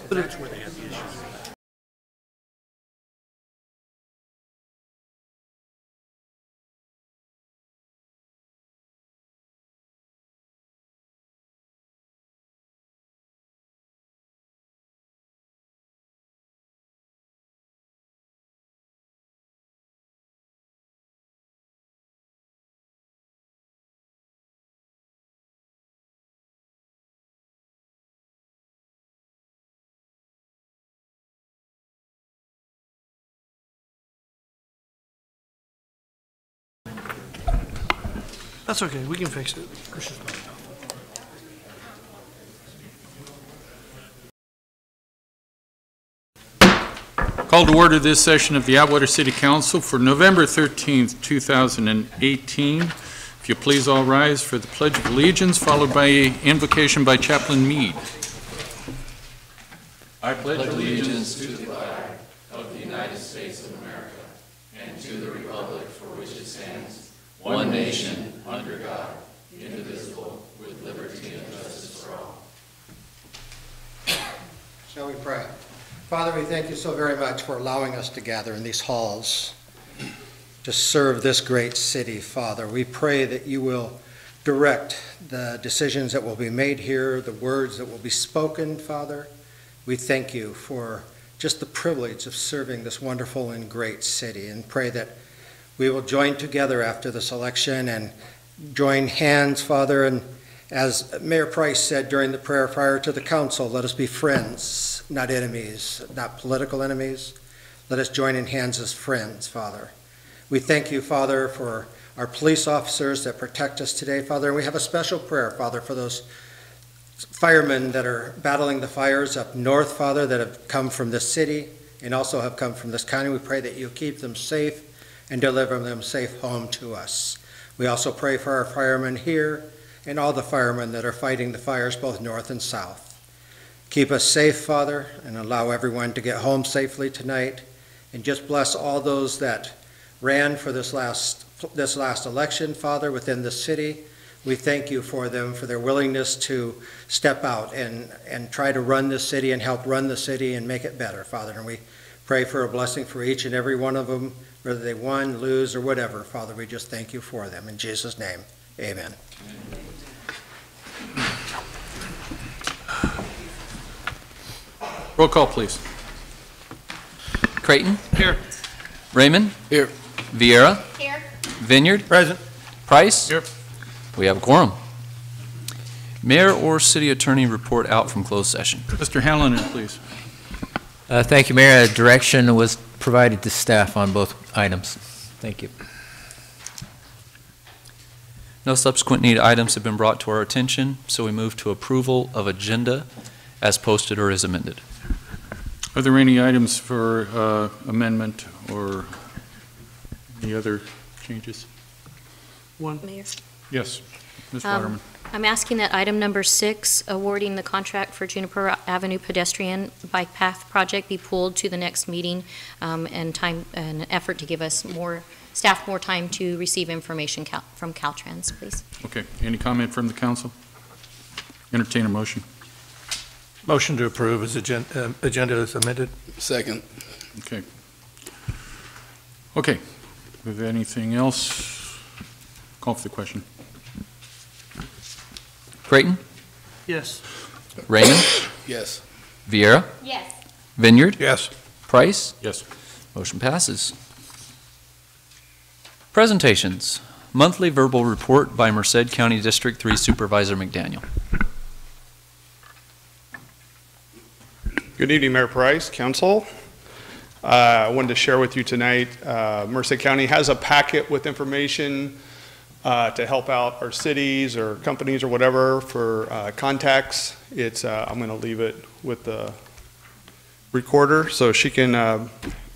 That's where they had the issue. That's okay, we can fix it. Call to order this session of the Atwater City Council for November 13th, 2018. If you please all rise for the Pledge of Allegiance, followed by an invocation by Chaplain Meade. I pledge allegiance to the flag of the United States of America and to the republic for which it stands, one nation, under God, indivisible, with liberty and justice for all. Shall we pray? Father, we thank you so very much for allowing us to gather in these halls to serve this great city, Father. We pray that you will direct the decisions that will be made here, the words that will be spoken, Father. We thank you for just the privilege of serving this wonderful and great city, and pray that we will join together after this election and join hands, Father, and as Mayor Price said during the prayer prior to the council, let us be friends, not enemies, not political enemies. Let us join in hands as friends, Father. We thank you, Father, for our police officers that protect us today, Father, and we have a special prayer, Father, for those firemen that are battling the fires up north, Father, that have come from this city and also have come from this county. We pray that you keep them safe and deliver them safe home to us. We also pray for our firemen here and all the firemen that are fighting the fires both north and south. Keep us safe, Father, and allow everyone to get home safely tonight. And just bless all those that ran for this last election, Father, within the city. We thank you for them, for their willingness to step out and try to run this city and help run the city and make it better, Father. And we pray for a blessing for each and every one of them, whether they won, lose, or whatever. Father, we just thank you for them. In Jesus' name, amen. Roll call, please. Creighton? Here. Raymond? Here. Vieira? Here. Vineyard? Present. Price? Here. We have a quorum. Mayor or city attorney report out from closed session. Mr. Hallinan, please. Thank you, Mayor. Direction was provided to staff on both items. Thank you. No subsequent need items have been brought to our attention, so we move to approval of agenda as posted or as amended. Are there any items for amendment or any other changes? One. Mayor. Yes, Ms. Waterman. I'm asking that item number 6, awarding the contract for Juniper Avenue pedestrian bike path project, be pulled to the next meeting, and an effort to give us staff more time to receive information from Caltrans, please. Okay. Any comment from the council? Entertain a motion. Motion to approve as agenda is amended. Second. Okay. Okay. With anything else, call for the question. Creighton? Yes. Raymond? Yes. Vieira? Yes. Vineyard? Yes. Price? Yes. Motion passes. Presentations. Monthly verbal report by Merced County District 3 Supervisor McDaniel. Good evening, Mayor Price, Council. I wanted to share with you tonight, Merced County has a packet with information to help out our cities or companies or whatever for contacts. I'm going to leave it with the recorder so she can,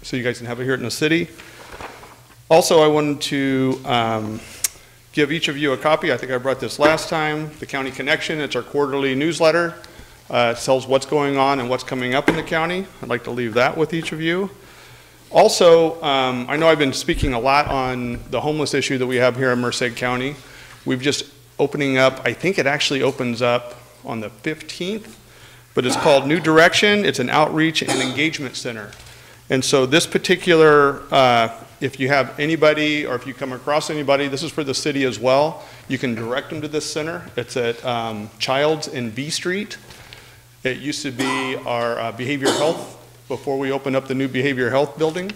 so you guys can have it here in the city. Also, I wanted to give each of you a copy. I think I brought this last time. The County Connection. It's our quarterly newsletter. It tells what's going on and what's coming up in the county. I'd like to leave that with each of you. Also, I know I've been speaking a lot on the homeless issue that we have here in Merced County. We've just opening up, I think it actually opens up on the 15th, but it's called New Direction. It's an outreach and engagement center. And so this particular, if you have anybody or if you come across anybody, this is for the city as well, you can direct them to this center. It's at Childs and V Street. It used to be our behavioral health before we opened up the new behavioral health building.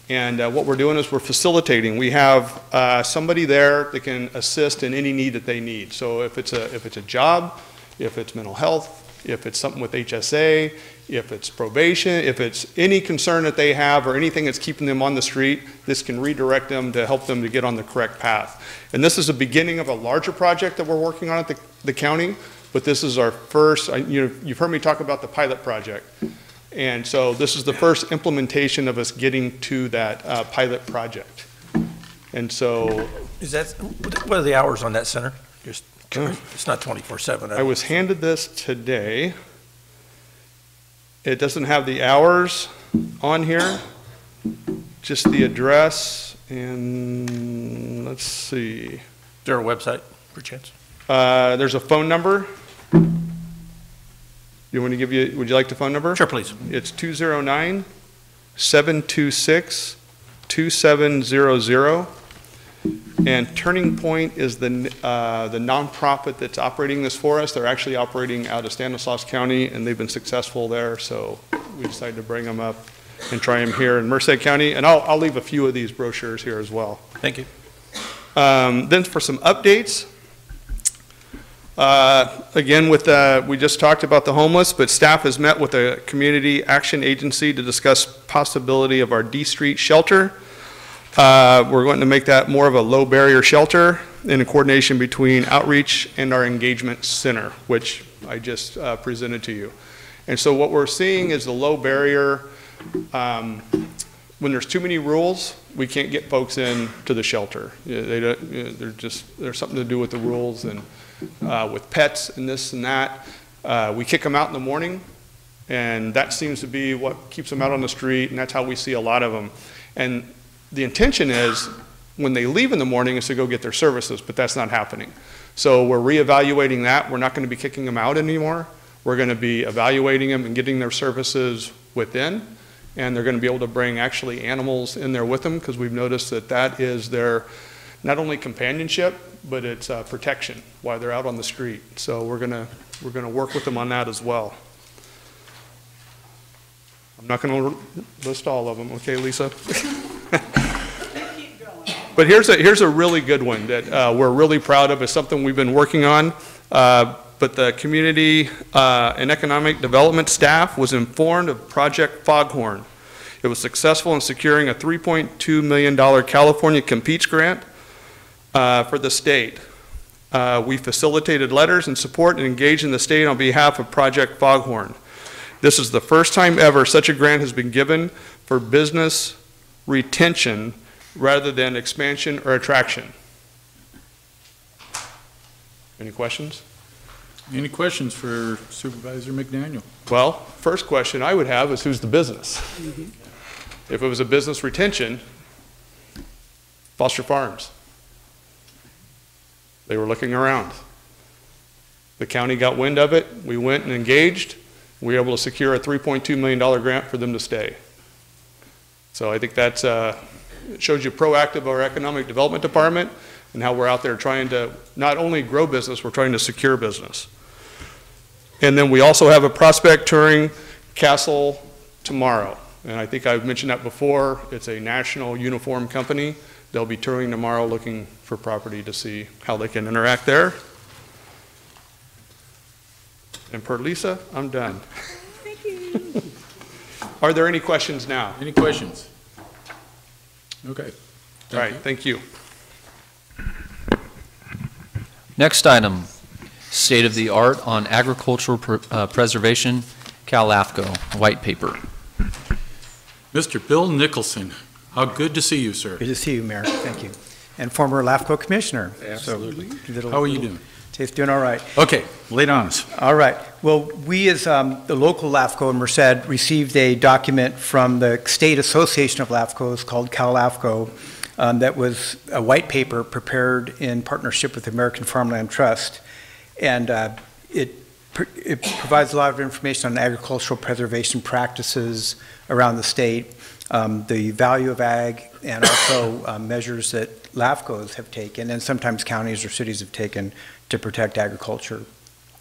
And what we're doing is we're facilitating. We have somebody there that can assist in any need that they need. So if it's a job, if it's mental health, if it's something with HSA, if it's probation, if it's any concern that they have or anything that's keeping them on the street, this can redirect them to help them to get on the correct path. And this is the beginning of a larger project that we're working on at the county, but this is our first, you've heard me talk about the pilot project. And so this is the first implementation of us getting to that pilot project. And so. What are the hours on that center? Just it's not 24/7. I was handed this today. It doesn't have the hours on here, just the address, and let's see. Is there a website, perchance? There's a phone number. Would you like the phone number? Sure, please. It's 209-726-2700. And Turning Point is the nonprofit that's operating this for us. They're actually operating out of Stanislaus County, and they've been successful there, so we decided to bring them up and try them here in Merced County. And I'll leave a few of these brochures here as well. Thank you. Then for some updates, again, we just talked about the homeless, but staff has met with the Community Action Agency to discuss possibility of our D Street shelter. We're going to make that more of a low barrier shelter in a coordination between outreach and our engagement center, which I just presented to you. And so what we're seeing is the low barrier, when there's too many rules, we can't get folks in to the shelter. There's something to do with the rules and with pets and this and that. We kick them out in the morning, and that seems to be what keeps them out on the street, and that's how we see a lot of them. And the intention is, when they leave in the morning, is to go get their services, but that's not happening. So we're reevaluating that. We're not going to be kicking them out anymore. We're going to be evaluating them and getting their services within, and they're going to be able to bring actually animals in there with them, because we've noticed that that is their not only companionship, but it's protection while they're out on the street. So we're going to work with them on that as well. I'm not going to list all of them, okay, Lisa? But here's a really good one that we're really proud of. It's something we've been working on. But the Community and Economic Development staff was informed of Project Foghorn. It was successful in securing a $3.2 million California Competes grant for the state. We facilitated letters and support and engaged in the state on behalf of Project Foghorn. This is the first time ever such a grant has been given for business retention rather than expansion or attraction. Any questions? Any questions for Supervisor McDaniel? Well, first question I would have is, who's the business? If it was a business retention, Foster Farms. They were looking around. The county got wind of it. We went and engaged. We were able to secure a $3.2 million grant for them to stay. So I think that's it shows you proactive of our economic development department and how we're out there trying to not only grow business, we're trying to secure business. And then we also have a prospect touring Castle tomorrow. And I think I've mentioned that before. It's a national uniform company. They'll be touring tomorrow looking for property to see how they can interact there. And per Lisa, I'm done. Thank you. Are there any questions now? Any questions? Okay. All right, thank you. Next item, State of the Art on Agricultural Preservation, CalAFCO, white paper. Mr. Bill Nicholson, how good to see you, sir. Good to see you, Mayor. Thank you. And former LAFCO Commissioner. Absolutely. So, How are you doing? He's doing all right. Okay, lay it on us. All right. Well, we as the local LAFCO in Merced received a document from the State Association of LAFCOs called CalAFCO that was a white paper prepared in partnership with the American Farmland Trust. And it it provides a lot of information on agricultural preservation practices around the state, the value of ag, and also measures that LAFCOs have taken, and sometimes counties or cities have taken to protect agriculture.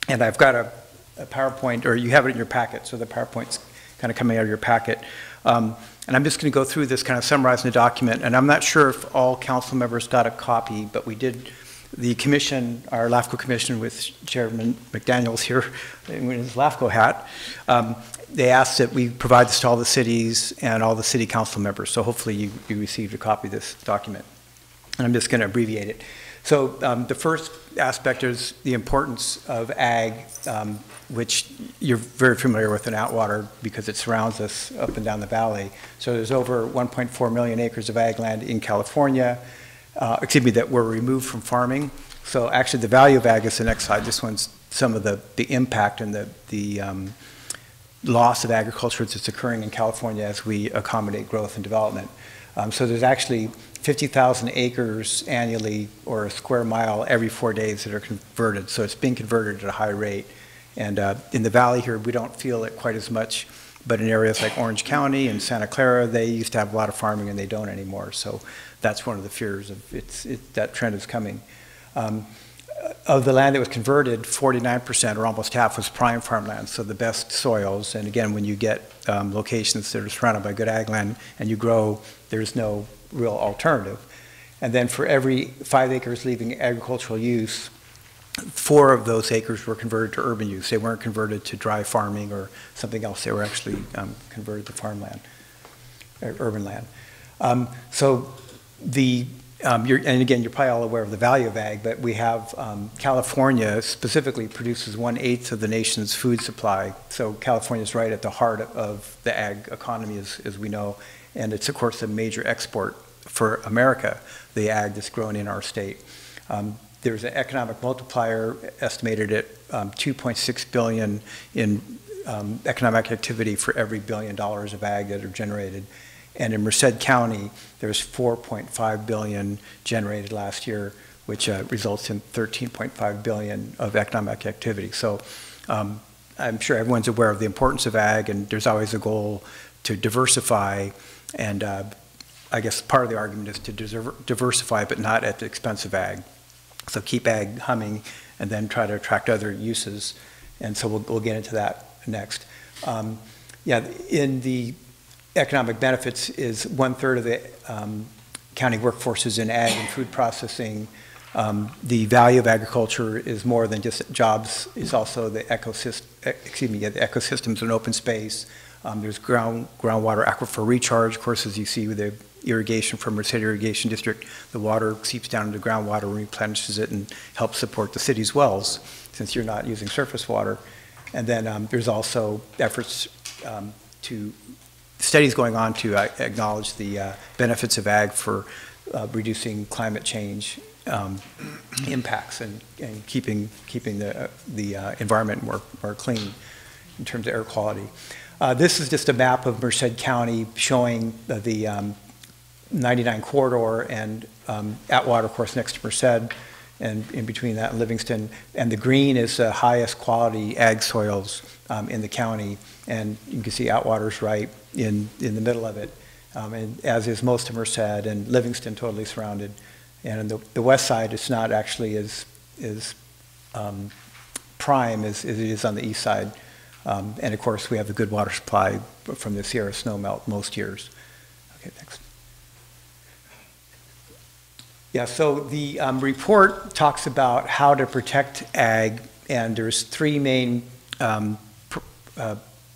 And I've got a PowerPoint, or you have it in your packet, so the PowerPoint's kind of coming out of your packet. And I'm just going to go through this, kind of summarizing the document, and I'm not sure if all council members got a copy, but we did, the commission, our LAFCO commission with Chairman McDaniels here in his LAFCO hat, they asked that we provide this to all the cities and all the city council members, so hopefully you received a copy of this document. And I'm just going to abbreviate it. So the first aspect is the importance of ag, which you're very familiar with in Atwater because it surrounds us up and down the valley. So there's over 1.4 million acres of ag land in California, that were removed from farming. So actually the value of ag is the next slide. This one's some of the impact and the loss of agriculture that's occurring in California as we accommodate growth and development. So there's actually 50,000 acres annually, or a square mile every 4 days, that are converted. So it's being converted at a high rate. And in the valley here, we don't feel it quite as much, but in areas like Orange County and Santa Clara, they used to have a lot of farming and they don't anymore. So that's one of the fears of that trend is coming. Of the land that was converted, 49%, or almost half, was prime farmland, so the best soils. And again, when you get locations that are surrounded by good ag land and you grow, there's no real alternative. And then for every 5 acres leaving agricultural use, 4 of those acres were converted to urban use. They weren't converted to dry farming or something else. They were actually converted to farmland, or urban land. So the and again, you're probably all aware of the value of ag, but we have California specifically produces 1/8 of the nation's food supply. So California is right at the heart of the ag economy, as we know, and it's of course a major export for America, the ag that's grown in our state. There's an economic multiplier estimated at $2.6 billion in economic activity for every $1 billion of ag that are generated. And in Merced County, there's $4.5 billion generated last year, which results in $13.5 billion of economic activity. So I'm sure everyone's aware of the importance of ag, and there's always a goal to diversify. And I guess part of the argument is to diversify, but not at the expense of ag. So keep ag humming, and then try to attract other uses. And so we'll get into that next. In the economic benefits is 1/3 of the county workforce is in ag and food processing. The value of agriculture is more than just jobs. It's also the ecosystems and open space. There's groundwater aquifer recharge. Of course, as you see with the irrigation from Merced Irrigation District, the water seeps down into groundwater, replenishes it, and helps support the city's wells, since you're not using surface water. And then there's also efforts studies going on to acknowledge the benefits of ag for reducing climate change impacts and keeping the environment more clean in terms of air quality. This is just a map of Merced County showing the 99 corridor and Atwater, of course, next to Merced, and in between that and Livingston. And the green is the highest quality ag soils in the county. And you can see Atwater's right in the middle of it, and as is most of Merced, and Livingston totally surrounded. And on the west side, it's not actually as prime as it is on the east side. And of course, we have the good water supply from the Sierra snowmelt most years. Okay, next. Yeah, so the report talks about how to protect ag, and there's 3 main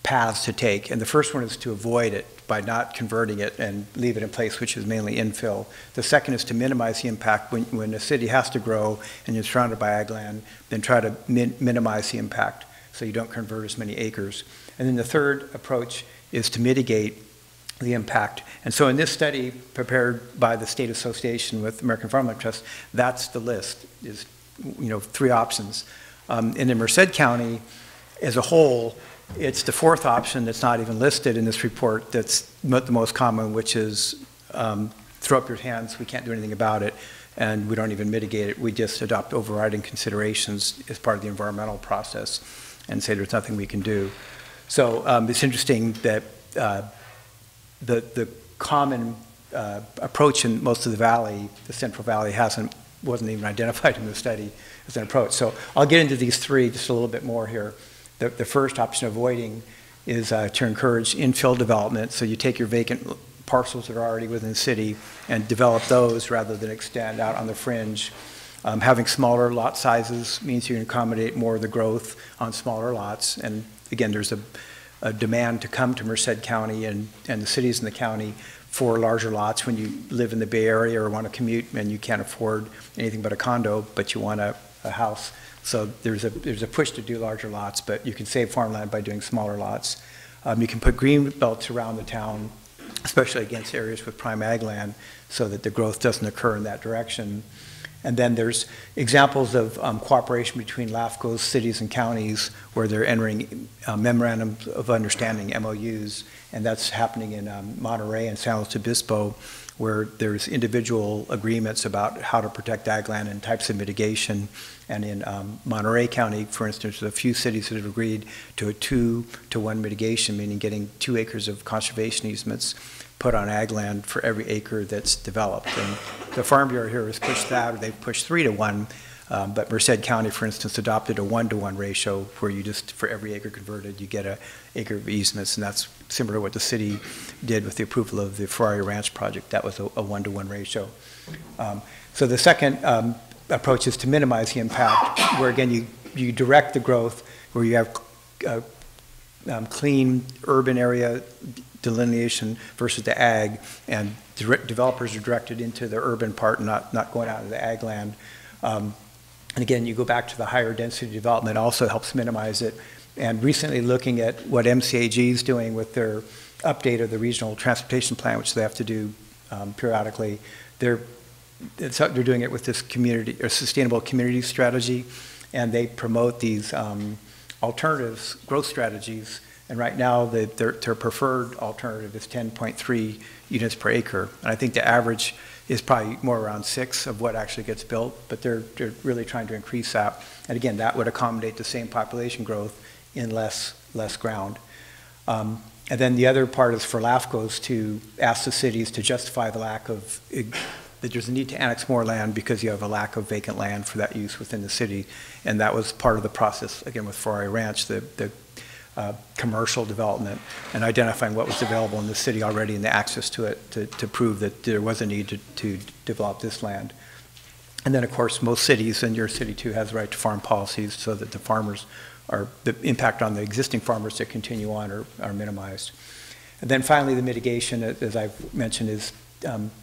paths to take. And the first one is to avoid it by not converting it and leave it in place, which is mainly infill. The second is to minimize the impact when a city has to grow and you're surrounded by ag land, then try to minimize the impact so you don't convert as many acres. And then the third approach is to mitigate the impact. And so in this study prepared by the State Association with American Farmland Trust, that's the list, is 3 options. And in Merced County as a whole, it's the 4th option that's not even listed in this report that's the most common, which is throw up your hands, we can't do anything about it, and we don't even mitigate it. We just adopt overriding considerations as part of the environmental process. and say there's nothing we can do. So it's interesting that the common approach in most of the valley, the Central Valley, wasn't even identified in the study as an approach. So I'll get into these three just a little bit more here. The first option, avoiding, is to encourage infill development. So you take your vacant parcels that are already within the city and develop those rather than extend out on the fringe. Having smaller lot sizes means you can accommodate more of the growth on smaller lots. And again, there's a demand to come to Merced County and the cities in the county for larger lots when you live in the Bay Area or want to commute and you can't afford anything but a condo, but you want a house. So there's a push to do larger lots, but you can save farmland by doing smaller lots. You can put green belts around the town, especially against areas with prime ag land, so that the growth doesn't occur in that direction. And then there's examples of cooperation between LAFCO's cities and counties where they're entering memorandums of understanding, MOUs, and that's happening in Monterey and San Luis Obispo, where there's individual agreements about how to protect ag land and types of mitigation. And in Monterey County, for instance, there's a few cities that have agreed to a 2-to-1 mitigation, meaning getting 2 acres of conservation easements put on ag land for every acre that's developed. And the Farm Bureau here has pushed that, or they've pushed 3-to-1, but Merced County, for instance, adopted a 1-to-1 ratio where you just, for every acre converted, you get an acre of easements, and that's similar to what the city did with the approval of the Ferrari Ranch project. That was a 1-to-1 ratio. So the second approach is to minimize the impact, where again, you direct the growth, where you have clean urban area delineation versus the ag, and developers are directed into the urban part, not going out into the ag land. And again, you go back to the higher density development also helps minimize it. And recently looking at what MCAG is doing with their update of the regional transportation plan, which they have to do periodically, they're doing it with this community or sustainable community strategy, and they promote these alternatives, growth strategies. And right now, their preferred alternative is 10.3 units per acre. And I think the average is probably more around 6 of what actually gets built, but they're really trying to increase that. And again, that would accommodate the same population growth in less ground. And then the other part is for LAFCOs to ask the cities to justify the lack of, that there's a need to annex more land because you have a lack of vacant land for that use within the city. And that was part of the process, again, with Ferrari Ranch, the commercial development and identifying what was available in the city already and the access to it to prove that there was a need to develop this land. And then, of course, most cities, and your city too, has the right to farm policies so that the farmers the impact on the existing farmers that continue on are minimized. And then finally, the mitigation, as I've mentioned, is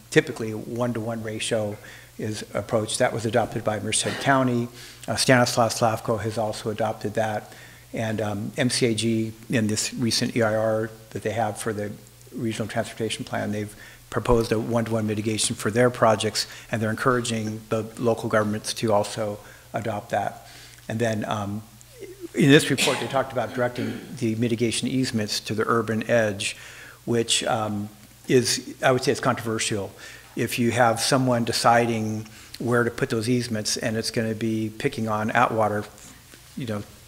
typically a 1-to-1 ratio is approach. That was adopted by Merced County. Stanislaus LAFCO has also adopted that. And MCAG, in this recent EIR that they have for the regional transportation plan, they've proposed a 1-to-1 mitigation for their projects, and they're encouraging the local governments to also adopt that. And then in this report, they talked about directing the mitigation easements to the urban edge, which is, I would say, it's controversial. If you have someone deciding where to put those easements, and it's going to be picking on Atwater,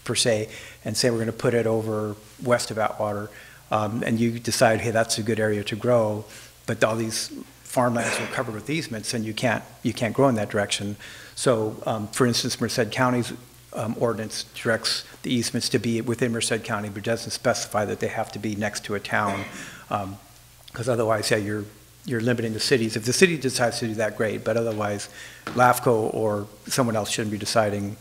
per se, and say we're going to put it over west of Atwater, and you decide, hey, that's a good area to grow, but all these farmlands are covered with easements, and you can't grow in that direction. So, for instance, Merced County's ordinance directs the easements to be within Merced County, but doesn't specify that they have to be next to a town, because otherwise, yeah, you're limiting the cities. If the city decides to do that, great, but otherwise, LAFCO or someone else shouldn't be deciding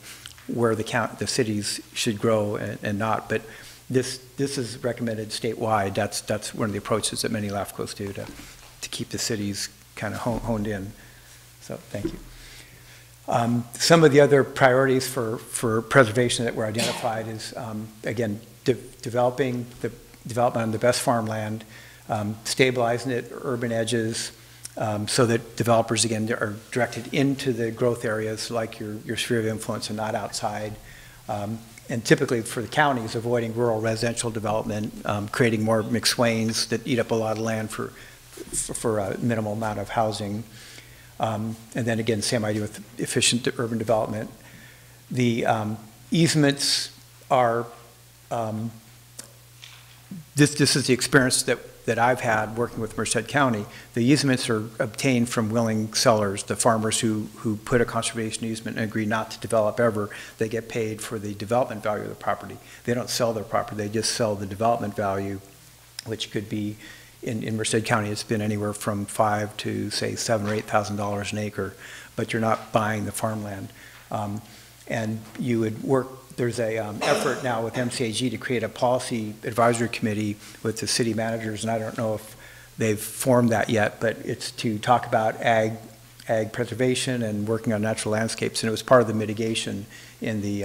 where the cities should grow and not. But this is recommended statewide. That's one of the approaches that many LAFCOs do to keep the cities kind of honed in. So thank you. Some of the other priorities for preservation that were identified is, again, developing the development on the best farmland, stabilizing it, urban edges, so that developers, again, are directed into the growth areas like your sphere of influence and not outside. And typically for the counties, avoiding rural residential development, creating more McSwains that eat up a lot of land for a minimal amount of housing. And then again, same idea with efficient urban development. The easements are this is the experience that I've had working with Merced County. The easements are obtained from willing sellers, the farmers who put a conservation easement and agree not to develop ever. They get paid for the development value of the property. They don't sell their property, they just sell the development value, which could be, in Merced County, it's been anywhere from $5,000 to, say, $7,000 or $8,000 an acre, but you're not buying the farmland. And you would work, there's a effort now with MCAG to create a policy advisory committee with the city managers, and I don't know if they've formed that yet, but it's to talk about ag preservation and working on natural landscapes, and it was part of the mitigation in the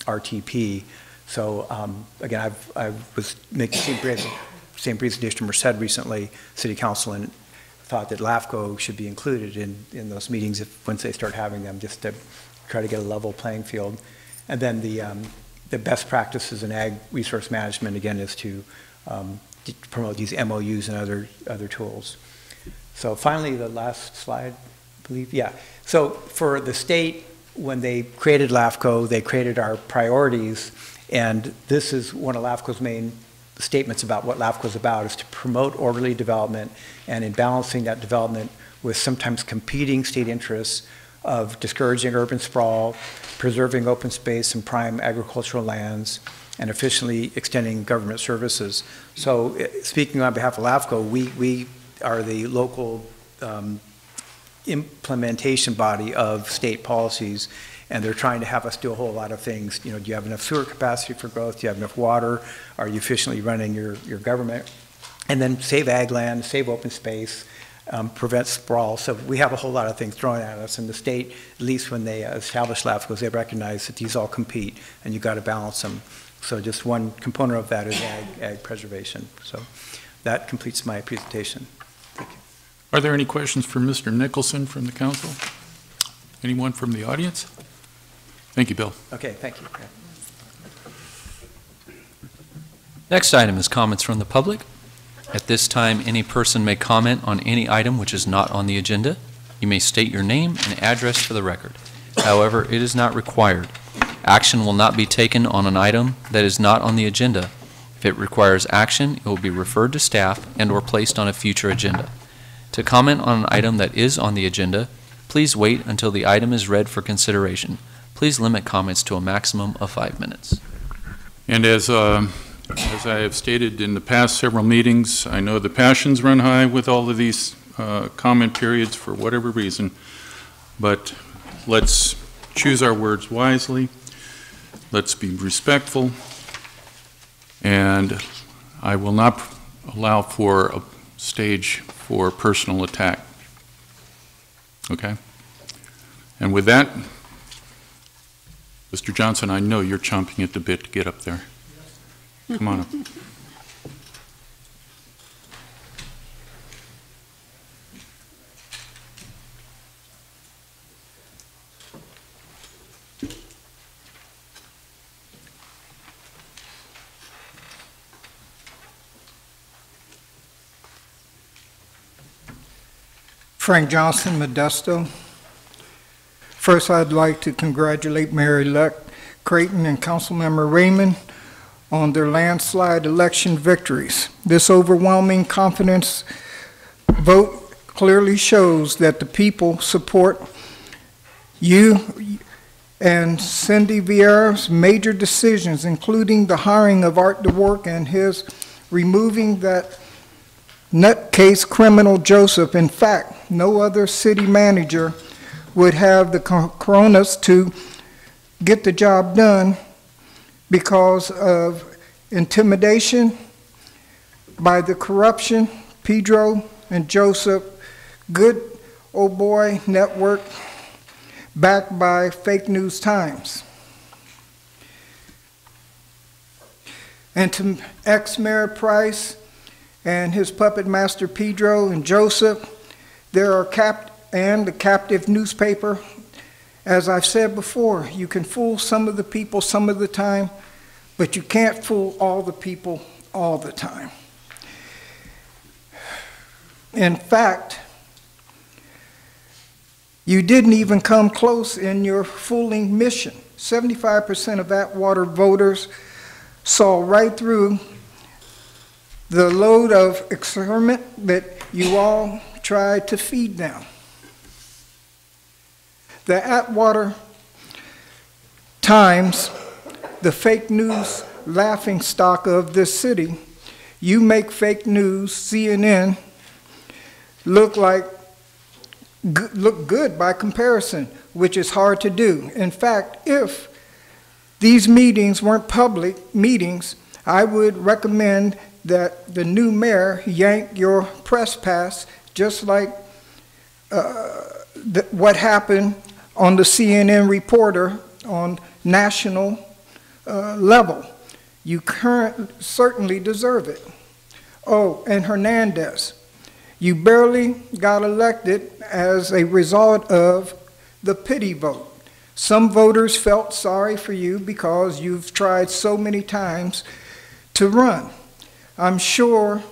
RTP. So again, I was making same presentation to Merced recently, City Council, and thought that LAFCO should be included in those meetings once they start having them, just to try to get a level playing field. And then the best practices in ag resource management, again, is to promote these MOUs and other tools. So finally, the last slide, I believe, yeah. So for the state, when they created LAFCO, they created our priorities, and this is one of LAFCO's main statements about what LAFCO is about, is to promote orderly development, and in balancing that development with sometimes competing state interests of discouraging urban sprawl, preserving open space and prime agricultural lands, and efficiently extending government services. So speaking on behalf of LAFCO, we are the local implementation body of state policies, and they're trying to have us do a whole lot of things. You know, do you have enough sewer capacity for growth? Do you have enough water? Are you efficiently running your government? And then save ag land, save open space, prevent sprawl. So we have a whole lot of things thrown at us, and the state, at least when they establish LAFCOs, they recognize that these all compete, and you've got to balance them. So just one component of that is ag preservation. So that completes my presentation. Thank you. Are there any questions for Mr. Nicholson from the council? Anyone from the audience? Thank you, Bill. Okay, thank you. Next item is comments from the public. At this time, any person may comment on any item which is not on the agenda. You may state your name and address for the record. However, it is not required. Action will not be taken on an item that is not on the agenda. If it requires action, it will be referred to staff and/or placed on a future agenda. To comment on an item that is on the agenda, please wait until the item is read for consideration. Please limit comments to a maximum of 5 minutes. And as I have stated in the past several meetings, I know the passions run high with all of these comment periods for whatever reason, but let's choose our words wisely. Let's be respectful, and I will not allow for a stage for personal attack. Okay? And with that, Mr. Johnson, I know you're chomping at the bit to get up there. Come on up. Frank Johnson, Modesto. First, I'd like to congratulate Mayor-elect Creighton and Councilmember Raymond on their landslide election victories. This overwhelming confidence vote clearly shows that the people support you and Cindy Vieira's major decisions, including the hiring of Art DeWork and his removing that nutcase criminal Joseph. In fact, no other city manager would have the coronas to get the job done because of intimidation by the corruption, Pedro and Joseph, good old boy network backed by fake news times. And to ex-Mayor Price and his puppet master Pedro and Joseph, there are the captive newspaper. As I've said before, you can fool some of the people some of the time, but you can't fool all the people all the time. In fact, you didn't even come close in your fooling mission. 75% of Atwater voters saw right through the load of excrement that you all tried to feed them. The Atwater Times, the fake news laughingstock of this city, you make fake news, CNN, look good by comparison, which is hard to do. In fact, if these meetings weren't public meetings, I would recommend that the new mayor yank your press pass, just like what happened on the CNN reporter on national level. You certainly deserve it. Oh, and Hernandez, you barely got elected as a result of the pity vote. Some voters felt sorry for you because you've tried so many times to run. I'm sure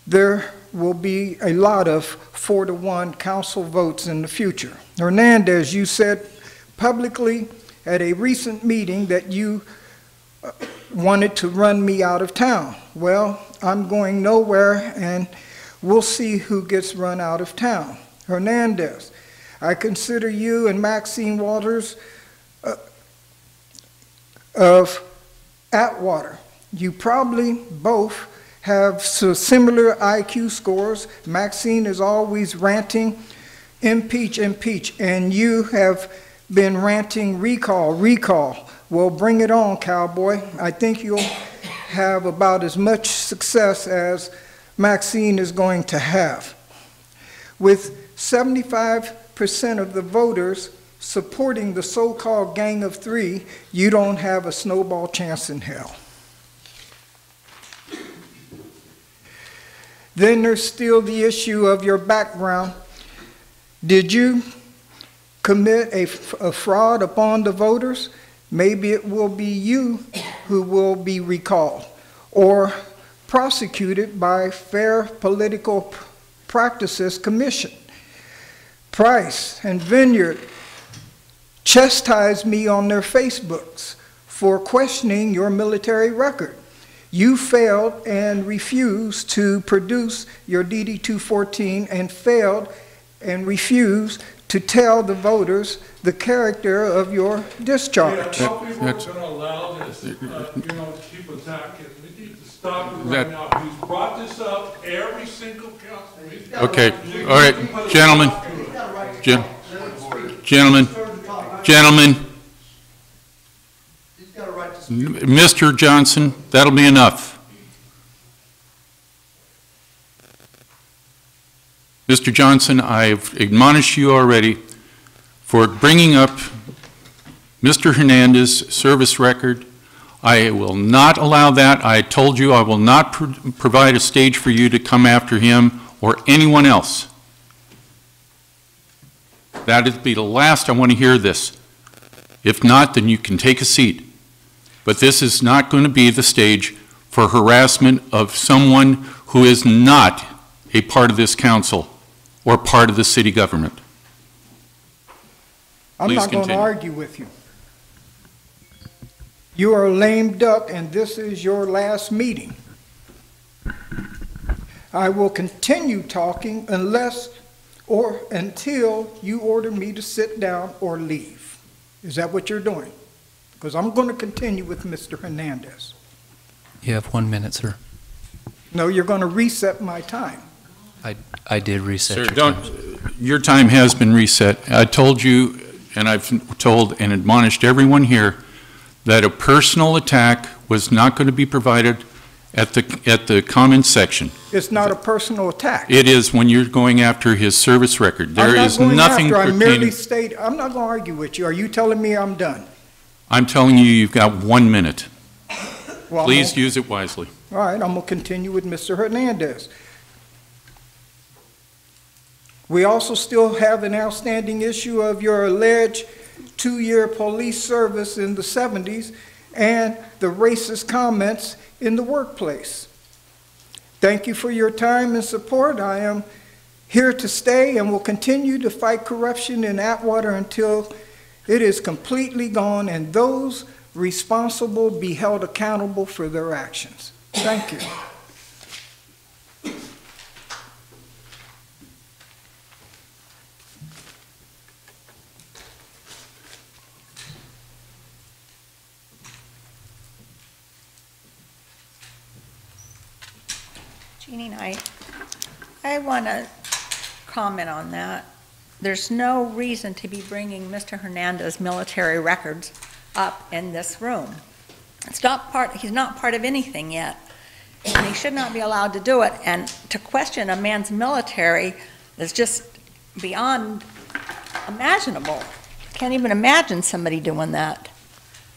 there will be a lot of 4-to-1 council votes in the future. Hernandez, you said publicly at a recent meeting that you wanted to run me out of town. Well, I'm going nowhere, and we'll see who gets run out of town. Hernandez, I consider you and Maxine Waters of Atwater. You probably both have similar IQ scores. Maxine is always ranting, impeach, impeach, and you have been ranting, recall, recall. Well, bring it on, cowboy. I think you'll have about as much success as Maxine is going to have. With 75% of the voters supporting the so-called Gang of Three, you don't have a snowball chance in hell. Then there's still the issue of your background. Did you commit a fraud upon the voters? Maybe it will be you who will be recalled or prosecuted by Fair Political Practices Commission. Price and Vineyard chastised me on their Facebooks for questioning your military record. You failed and refused to produce your DD-214 and failed and refused to tell the voters the character of your discharge. Yeah, some people are going to allow this, keep attacking. We need to stop it right now. He's brought this up every single council. Okay, all right, gentlemen, gentlemen, Mr. Johnson, that'll be enough. Mr. Johnson, I've admonished you already for bringing up Mr. Hernandez's service record. I will not allow that. I told you I will not provide a stage for you to come after him or anyone else. That would be the last I want to hear this. If not, then you can take a seat. But this is not going to be the stage for harassment of someone who is not a part of this council or part of the city government. I'm not going to argue with you. You are a lame duck, and this is your last meeting. I will continue talking unless or until you order me to sit down or leave. Is that what you're doing? Because I'm going to continue with Mr. Hernandez. You have 1 minute, sir. No, you're going to reset my time. I did reset Sir, your time. Your time has been reset. I told you, and I've told and admonished everyone here, that a personal attack was not going to be provided at the comments section. It's not a personal attack. It is when you're going after his service record. There is nothing I'm pertaining. I'm not going to argue with you. Are you telling me I'm done? I'm telling you, you've got 1 minute. Well, Please use it wisely. All right, I'm going to continue with Mr. Hernandez. We also still have an outstanding issue of your alleged 2-year police service in the 70s and the racist comments in the workplace. Thank you for your time and support. I am here to stay and will continue to fight corruption in Atwater until it is completely gone, and those responsible, be held accountable for their actions. Thank you. Jeannie Knight, I want to comment on that. There's no reason to be bringing Mr. Hernandez's military records up in this room. It's not he's not part of anything yet, and he should not be allowed to do it. And to question a man's military is just beyond imaginable. Can't even imagine somebody doing that.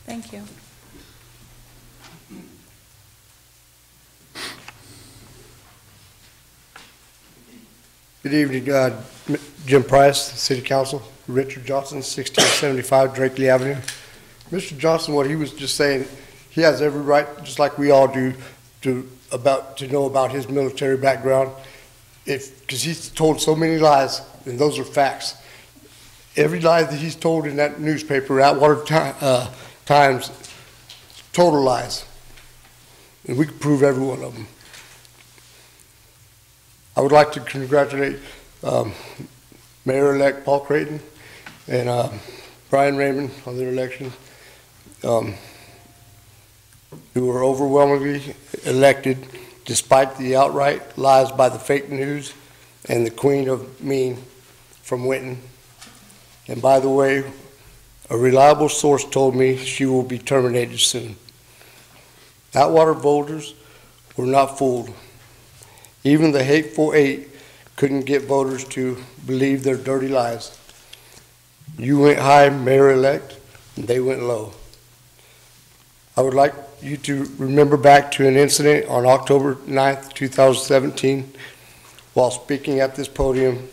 Thank you. Good evening, Jim Price, City Council, Richard Johnson, 1675 Drakely Avenue. Mr. Johnson, what he was just saying, he has every right, just like we all do, to know about his military background, because he's told so many lies, and those are facts. Every lie that he's told in that newspaper, Atwater Times, total lies, and we can prove every one of them. I would like to congratulate Mayor-elect Paul Creighton and Brian Raymond on their election, who were overwhelmingly elected despite the outright lies by the fake news and the Queen of Mean from Winton. And by the way, a reliable source told me she will be terminated soon. Atwater voters were not fooled. Even the hateful eight couldn't get voters to believe their dirty lies. You went high, Mayor-elect, and they went low. I would like you to remember back to an incident on October 9th, 2017, while speaking at this podium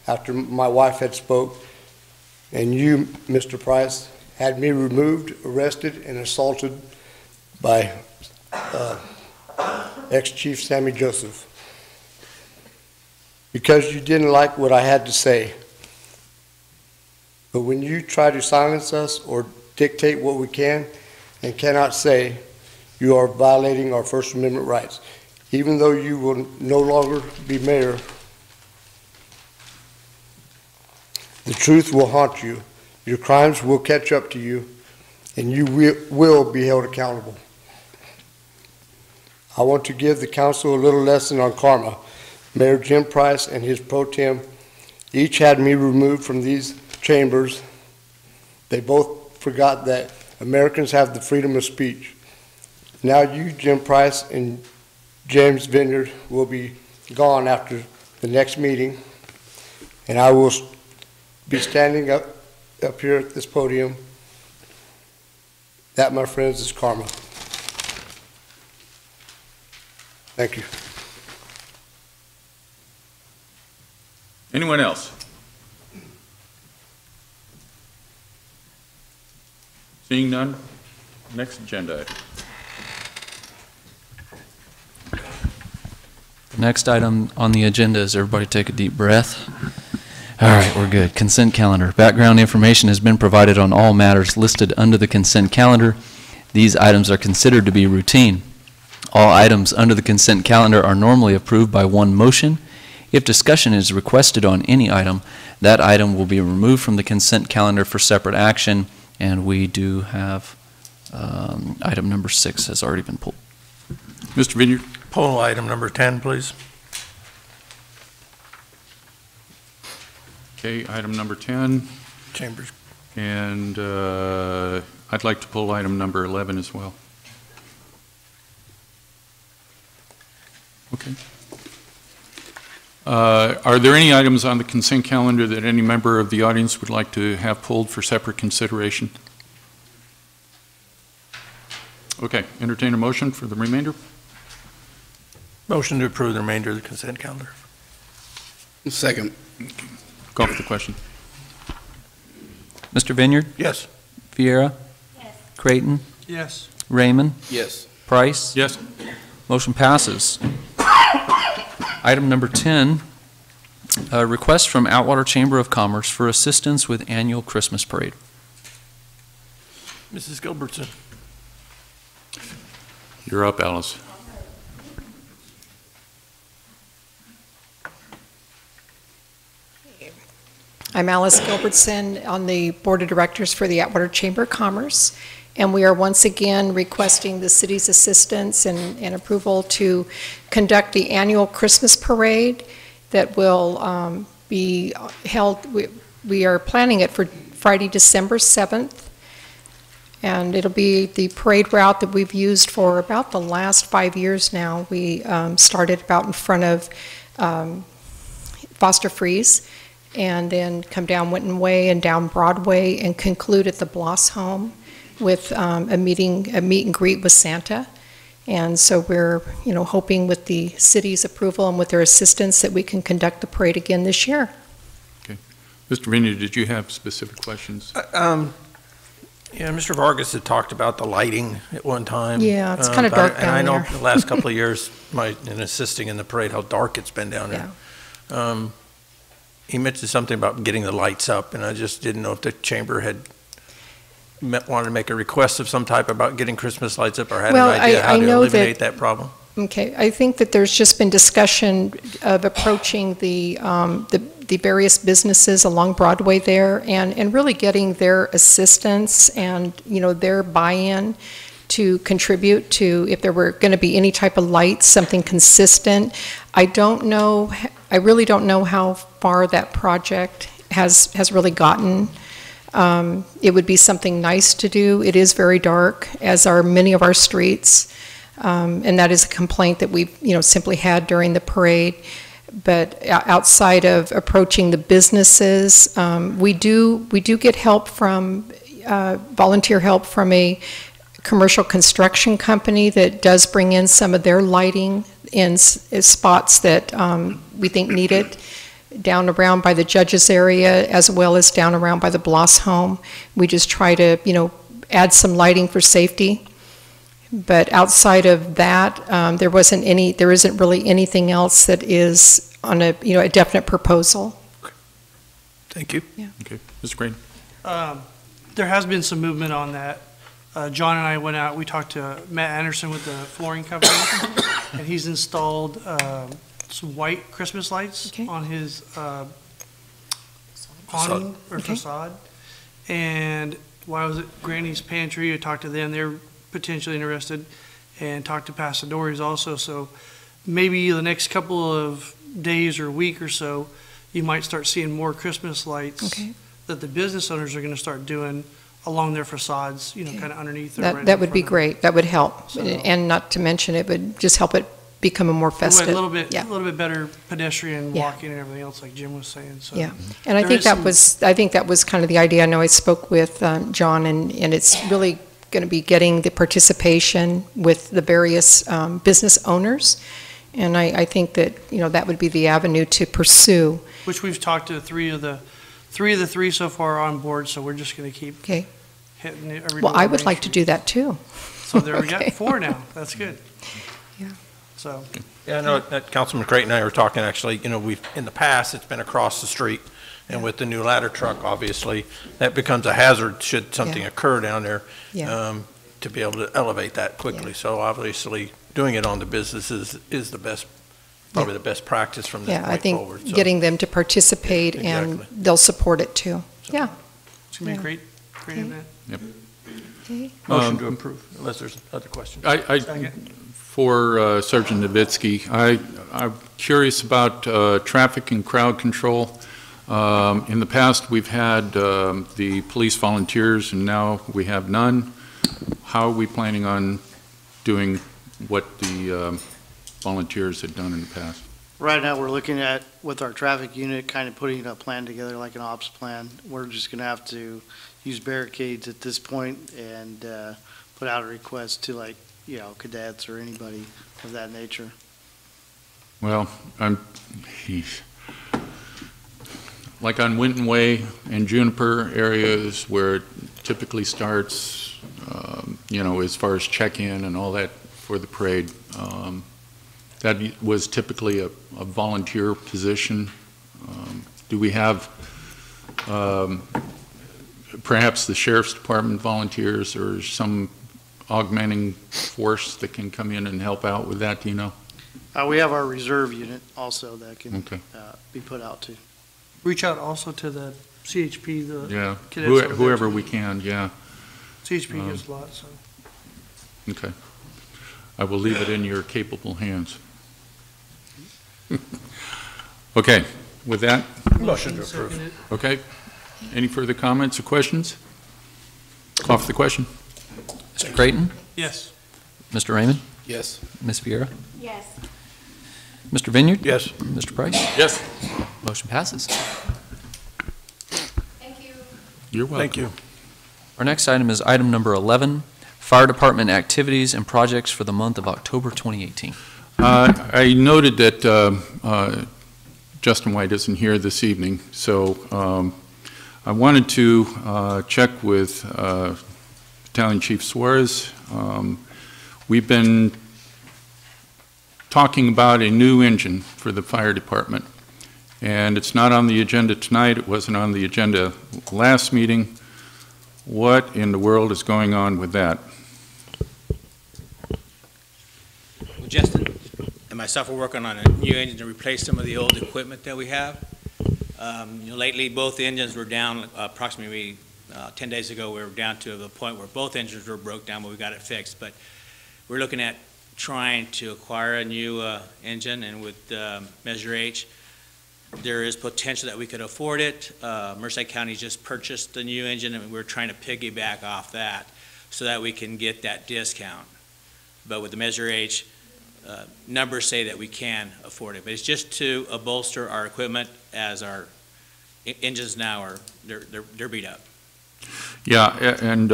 after my wife had spoke, and you, Mr. Price, had me removed, arrested, and assaulted by ex-Chief Sammy Joseph, because you didn't like what I had to say. But when you try to silence us or dictate what we can and cannot say, you are violating our First Amendment rights. Even though you will no longer be mayor, the truth will haunt you. Your crimes will catch up to you, and you will be held accountable. I want to give the council a little lesson on karma. Mayor Jim Price and his pro tem each had me removed from these chambers. They both forgot that Americans have the freedom of speech. Now you, Jim Price, and James Vineyard will be gone after the next meeting, and I will be standing up here at this podium. That, my friends, is karma. Thank you. Anyone else? Seeing none, next agenda item. The next item on the agenda is everybody take a deep breath. All right, we're good. Consent calendar. Background information has been provided on all matters listed under the consent calendar. These items are considered to be routine. All items under the consent calendar are normally approved by one motion. If discussion is requested on any item, that item will be removed from the consent calendar for separate action, and we do have item number 6 has already been pulled. Mr. Vineyard. Pull item number 10, please. Okay, item number 10. Chambers. And I'd like to pull item number 11 as well. Okay. Are there any items on the consent calendar that any member of the audience would like to have pulled for separate consideration? Okay, entertain a motion for the remainder. Motion to approve the remainder of the consent calendar. Second. Call for the question. Mr. Vineyard? Yes. Vieira? Yes. Creighton? Yes. Raymond? Yes. Price? Yes. Motion passes. Item number 10, a request from Atwater Chamber of Commerce for assistance with annual Christmas parade. Mrs. Gilbertson. You're up, Alice. I'm Alice Gilbertson on the Board of Directors for the Atwater Chamber of Commerce, and we are once again requesting the city's assistance and approval to conduct the annual Christmas parade that will be held. We are planning it for Friday, December 7th, and it'll be the parade route that we've used for about the last 5 years now. We started about in front of Foster Freeze, and then come down Winton Way and down Broadway and conclude at the Bloss home with a meet and greet with Santa. And so we're, hoping with the city's approval and with their assistance that we can conduct the parade again this year. Okay. Mr. Vinny, did you have specific questions? Yeah, Mr. Vargas had talked about the lighting at one time. Yeah, it's kind of dark down there. And I know the last couple of years, in assisting in the parade, how dark it's been down there. Yeah. He mentioned something about getting the lights up, and I just didn't know if the chamber had wanted to make a request of some type about getting Christmas lights up, or had an idea how to eliminate that problem. Okay, I think that there's just been discussion of approaching the various businesses along Broadway there, and really getting their assistance and their buy-in to contribute to, if there were going to be any type of lights, something consistent. I really don't know how far that project has really gotten. It would be something nice to do. It is very dark, as are many of our streets, and that is a complaint that we've simply had during the parade. But outside of approaching the businesses, we do get help from volunteer help from a commercial construction company that does bring in some of their lighting in spots that we think need it, down around by the judges area as well as down around by the Bloss home. We just try to add some lighting for safety. But outside of that, there isn't really anything else that is on a definite proposal. Thank you. Yeah. Okay, Mr. Green. There has been some movement on that. John and I went out, we talked to Matt Anderson with the flooring company, and he's installed some white Christmas lights on his awning or facade. And while I was at Granny's Pantry, I talked to them, they're potentially interested, and talked to Pasadores also. So maybe the next couple of days or week or so, you might start seeing more Christmas lights that the business owners are going to start doing along their facades, kind of underneath. That would be great. That would help. So, and not to mention, it would just help it become a more festive. A little bit better pedestrian walking and everything else, like Jim was saying. So yeah, and I think that was kind of the idea. I know I spoke with John, and it's really going to be getting the participation with the various business owners, and I think that that would be the avenue to pursue. Which we've talked to three of the three so far on board, so we're just going to keep hitting it every. Well, I would like to do that too. So there we got 4 now. That's good. Yeah. So. Yeah, I know that Councilman Creighton and I were talking, actually, we've, in the past, it's been across the street, and with the new ladder truck, obviously, that becomes a hazard should something occur down there, to be able to elevate that quickly. So obviously, doing it on the businesses is the best, probably the best practice from this point forward. I think getting them to participate and they'll support it too. So, yeah. It's going to be a great event. Yep. Okay. Motion to approve, unless there's other questions. For Sergeant Nowitzki, I'm curious about traffic and crowd control. In the past, we've had the police volunteers, and now we have none. How are we planning on doing what the volunteers had done in the past? Right now, we're looking at, with our traffic unit, kind of putting a plan together, like an ops plan. We're just going to have to use barricades at this point and put out a request to, cadets or anybody of that nature. Well, like on Winton Way and Juniper areas where it typically starts, as far as check-in and all that for the parade, that was typically a volunteer position. Do we have perhaps the Sheriff's Department volunteers or some augmenting force that can come in and help out with that, do you know? We have our reserve unit also that can Okay. be put out to. Reach out also to the CHP, the Yeah, cadets over there. whoever we can, yeah. CHP gives a lot, so. Okay. I will leave it in your capable hands. Okay, with that, Motion to approve. okay. Any further comments or questions? Call for the question. Mr. Creighton? Yes. Mr. Raymond? Yes. Ms. Viera? Yes. Mr. Vineyard? Yes. Mr. Price? Yes. Motion passes. Thank you. You're welcome. Thank you. Our next item is item number 11, Fire Department activities and projects for the month of October 2018. I noted that Justin White isn't here this evening, so I wanted to check with Battalion Chief Suarez. We've been talking about a new engine for the fire department, and it's not on the agenda tonight. It wasn't on the agenda last meeting. What in the world is going on with that? Well, Justin and myself are working on a new engine to replace some of the old equipment that we have. Lately, both engines were down. Approximately 10 days ago, we were down to the point where both engines were broke down, but we got it fixed. But we're looking at trying to acquire a new engine, and with Measure H, there is potential that we could afford it. Merced County just purchased a new engine, and we're trying to piggyback off that so that we can get that discount. But with the Measure H, numbers say that we can afford it. But it's just to bolster our equipment, as our engines now are they're beat up. Yeah, and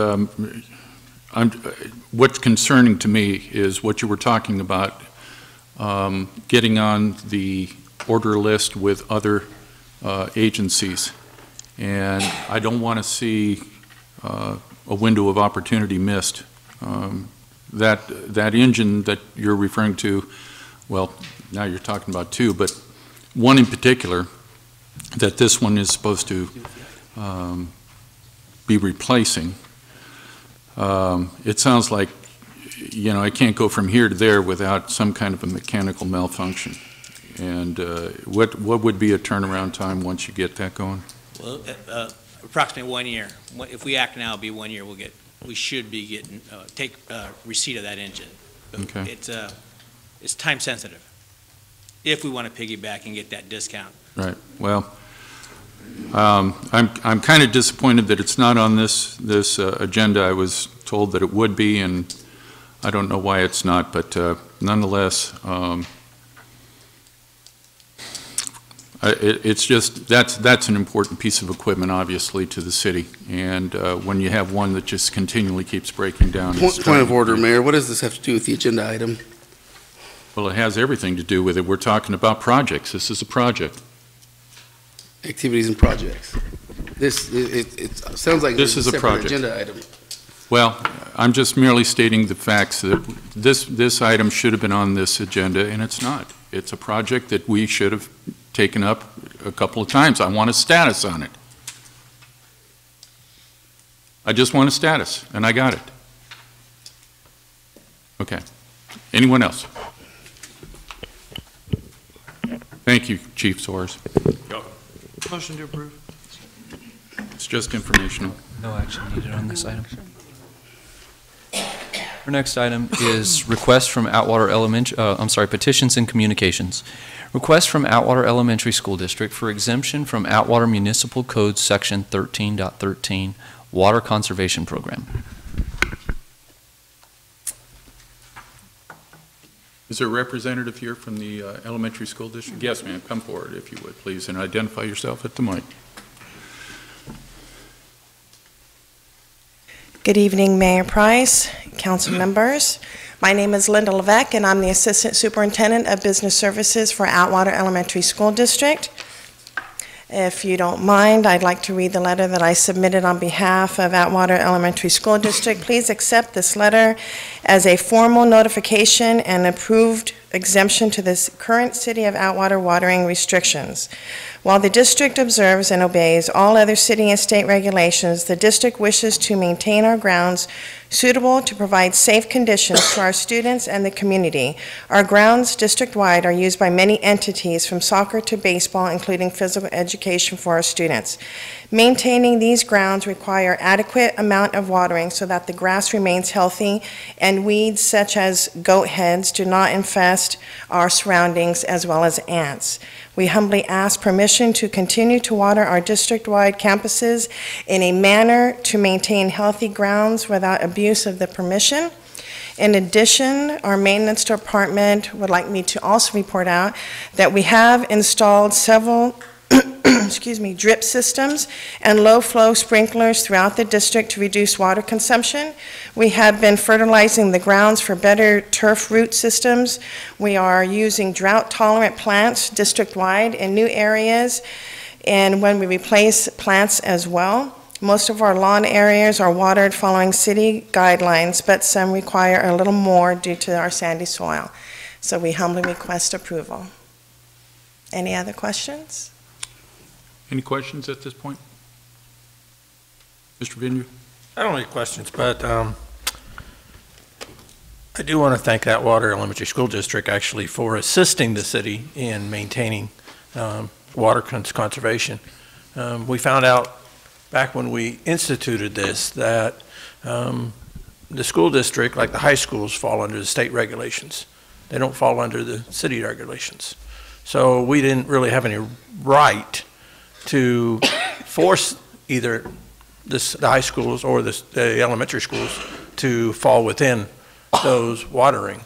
what's concerning to me is what you were talking about, getting on the order list with other agencies. And I don't want to see a window of opportunity missed. That engine that you're referring to, well, now you're talking about two, but one in particular, that this one is supposed to be replacing. It sounds like, you know, I can't go from here to there without some kind of a mechanical malfunction. And what would be a turnaround time once you get that going? Well, approximately 1 year. If we act now, it'll be 1 year. We should be getting take receipt of that engine. But Okay. It's time sensitive if we want to piggyback and get that discount. Right. Well, I'm kind of disappointed that it's not on this agenda. I was told that it would be, and I don't know why it's not. But nonetheless, it's just that's an important piece of equipment, obviously, to the city. And when you have one that just continually keeps breaking down. Point of order, Mayor. What does this have to do with the agenda item? Well, it has everything to do with it. We're talking about projects. This is a project. Activities and projects. It sounds like This there's is a separate project. agenda item. Well, I'm just merely stating the facts that this item should have been on this agenda, and it's not. It's a project that we should have taken up a couple of times. I want a status on it. I just want a status, and I got it. Okay. Anyone else? Thank you, Chief Soares. Motion to approve. It's just informational. No action needed on this item. Our next item is request from Atwater Petitions and Communications. Request from Atwater Elementary School District for exemption from Atwater Municipal Code Section 13.13 Water Conservation Program. Is there a representative here from the elementary school district? Yes, ma'am. Come forward, if you would, please, and identify yourself at the mic. Good evening, Mayor Price, council members. My name is Linda Levesque, and I'm the Assistant Superintendent of Business Services for Atwater Elementary School District. If you don't mind, I'd like to read the letter that I submitted on behalf of Atwater Elementary School District. Please accept this letter as a formal notification and approved exemption to the current City of Atwater watering restrictions. While the district observes and obeys all other city and state regulations, the district wishes to maintain our grounds suitable to provide safe conditions to our students and the community. Our grounds district-wide are used by many entities from soccer to baseball, including physical education for our students. Maintaining these grounds require adequate amount of watering so that the grass remains healthy and weeds such as goat heads do not infest our surroundings, as well as ants. We humbly ask permission to continue to water our district-wide campuses in a manner to maintain healthy grounds without abuse of the permission. In addition, our maintenance department would like me to also report out that we have installed several drip systems and low-flow sprinklers throughout the district to reduce water consumption. We have been fertilizing the grounds for better turf root systems. We are using drought-tolerant plants district-wide in new areas, and when we replace plants as well. Most of our lawn areas are watered following city guidelines, but some require a little more due to our sandy soil. So we humbly request approval. Any other questions? Any questions at this point? Mr. Vineyard? I don't have any questions, but I do want to thank Atwater Elementary School District actually for assisting the city in maintaining water conservation. We found out back when we instituted this that the school district, like the high schools, fall under the state regulations. They don't fall under the city regulations. So we didn't really have any right to force either the high schools or the elementary schools to fall within those watering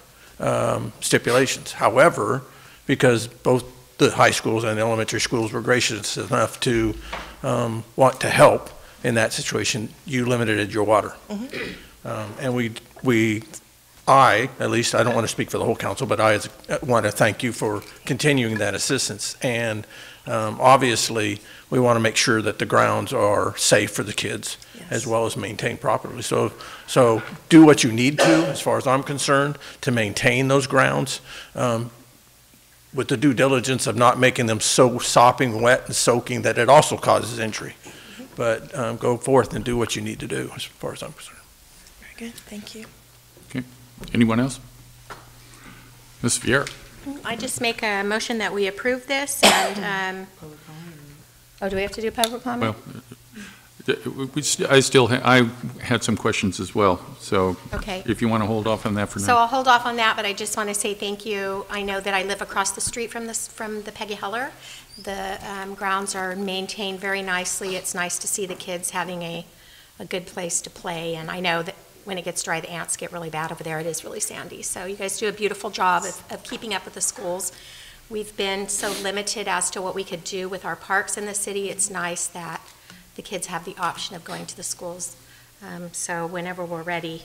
stipulations. However, because both the high schools and the elementary schools were gracious enough to want to help in that situation, you limited your water. And I, at least, I don't want to speak for the whole council, but I want to thank you for continuing that assistance. And obviously, we want to make sure that the grounds are safe for the kids, yes, as well as maintained properly. So do what you need to, as far as I'm concerned, to maintain those grounds with the due diligence of not making them so sopping wet and soaking that it also causes injury. But go forth and do what you need to do, as far as I'm concerned. Very good, thank you. Okay, anyone else? Ms. Vieira? I just make a motion that we approve this and, oh, do we have to do public comment? Well, I had some questions as well, so okay, if you want to hold off on that for now. So I'll hold off on that, but I just want to say thank you. I know that I live across the street from the Peggy Heller. The grounds are maintained very nicely. It's nice to see the kids having a good place to play, and I know that when it gets dry, the ants get really bad over there. It is really sandy. So you guys do a beautiful job of keeping up with the schools. We've been so limited as to what we could do with our parks in the city. It's nice that the kids have the option of going to the schools. So whenever we're ready.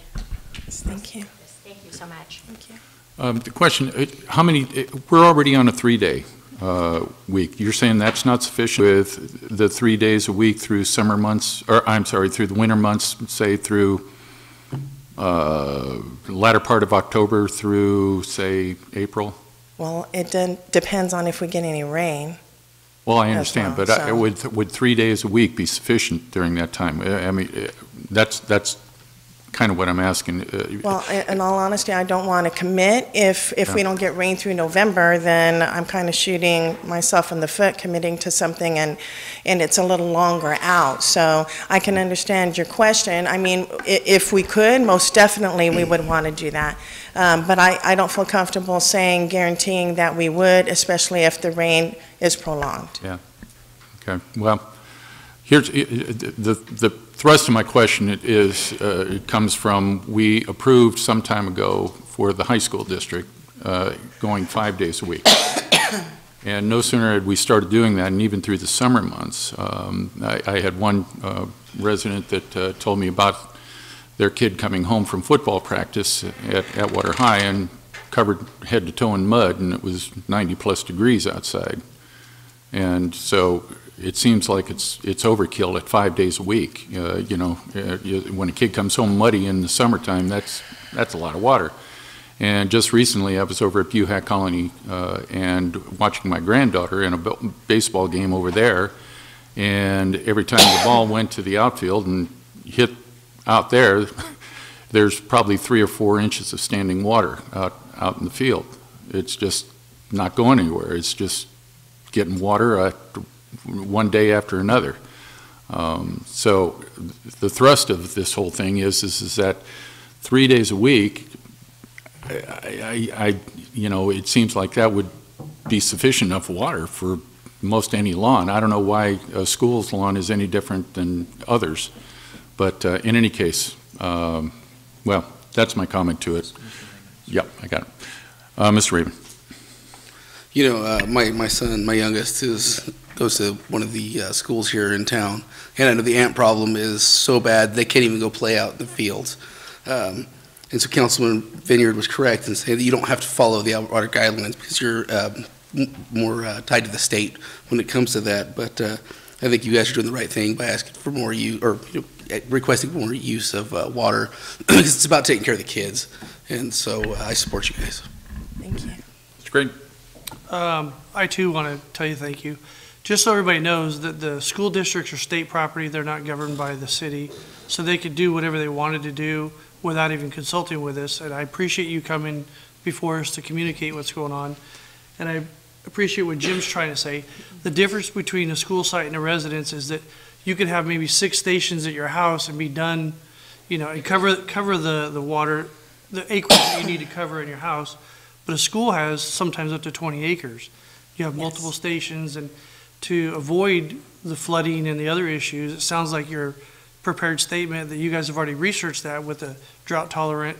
Thank you. Thank you so much. Thank you. The question, how many, we're already on a 3-day week. You're saying that's not sufficient with the 3 days a week through summer months, or I'm sorry, through the winter months, say through the latter part of October through, say, April? Well, it depends on if we get any rain. Well, I understand, well, but so. would 3 days a week be sufficient during that time? I mean, that's kind of what I'm asking. Well, in all honesty, I don't want to commit. If we don't get rain through November, then I'm kind of shooting myself in the foot committing to something, and it's a little longer out. So I can understand your question. I mean, if we could, most definitely we would want to do that. But I don't feel comfortable guaranteeing that we would, especially if the rain is prolonged. Yeah. Okay. Well, here's the thrust of my question is, it comes from, we approved some time ago for the high school district going 5 days a week. And no sooner had we started doing that, and even through the summer months, I had one resident that told me about their kid coming home from football practice at Atwater High and covered head to toe in mud, and it was 90+ degrees outside. And so it seems like it's overkill at 5 days a week. You know, when a kid comes home muddy in the summertime, that's a lot of water. And just recently, I was over at Buhack Colony and watching my granddaughter in a baseball game over there. And every time the ball went to the outfield and hit out there, there's probably 3 or 4 inches of standing water out in the field. It's just not going anywhere. It's just getting water one day after another. So the thrust of this whole thing is that 3 days a week, it seems like that would be sufficient enough water for most any lawn. I don't know why a school's lawn is any different than others, but in any case, well, that's my comment to it. Yep, I got it. Mr. Raven. My son, my youngest, goes to one of the schools here in town, and I know the ant problem is so bad they can't even go play out in the fields. And so Councilman Vineyard was correct in saying that you don't have to follow the Atwater guidelines because you're more tied to the state when it comes to that. But I think you guys are doing the right thing by asking for more use, or requesting more use of water, because it's about taking care of the kids. And so I support you guys. Thank you. It's great. I too want to tell you thank you. Just so everybody knows that the school districts are state property, they're not governed by the city, so they could do whatever they wanted to do without even consulting with us. And I appreciate you coming before us to communicate what's going on. And I appreciate what Jim's trying to say. The difference between a school site and a residence is that you could have maybe 6 stations at your house and be done, and cover the water, the acreage that you need to cover in your house. But a school has sometimes up to 20 acres. You have multiple stations, and to avoid the flooding and the other issues, it sounds like your prepared statement that you guys have already researched that with the drought tolerant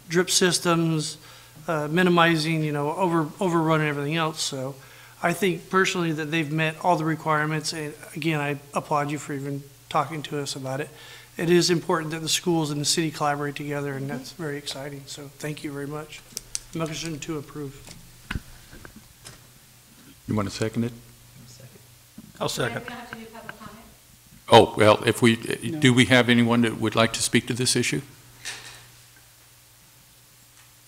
drip systems, minimizing, overrun and everything else. So I think personally that they've met all the requirements. And again, I applaud you for even talking to us about it. It is important that the schools and the city collaborate together, and that's very exciting. So thank you very much. Motion to approve. You want to second it? I'll second. Oh, well, do we have anyone that would like to speak to this issue?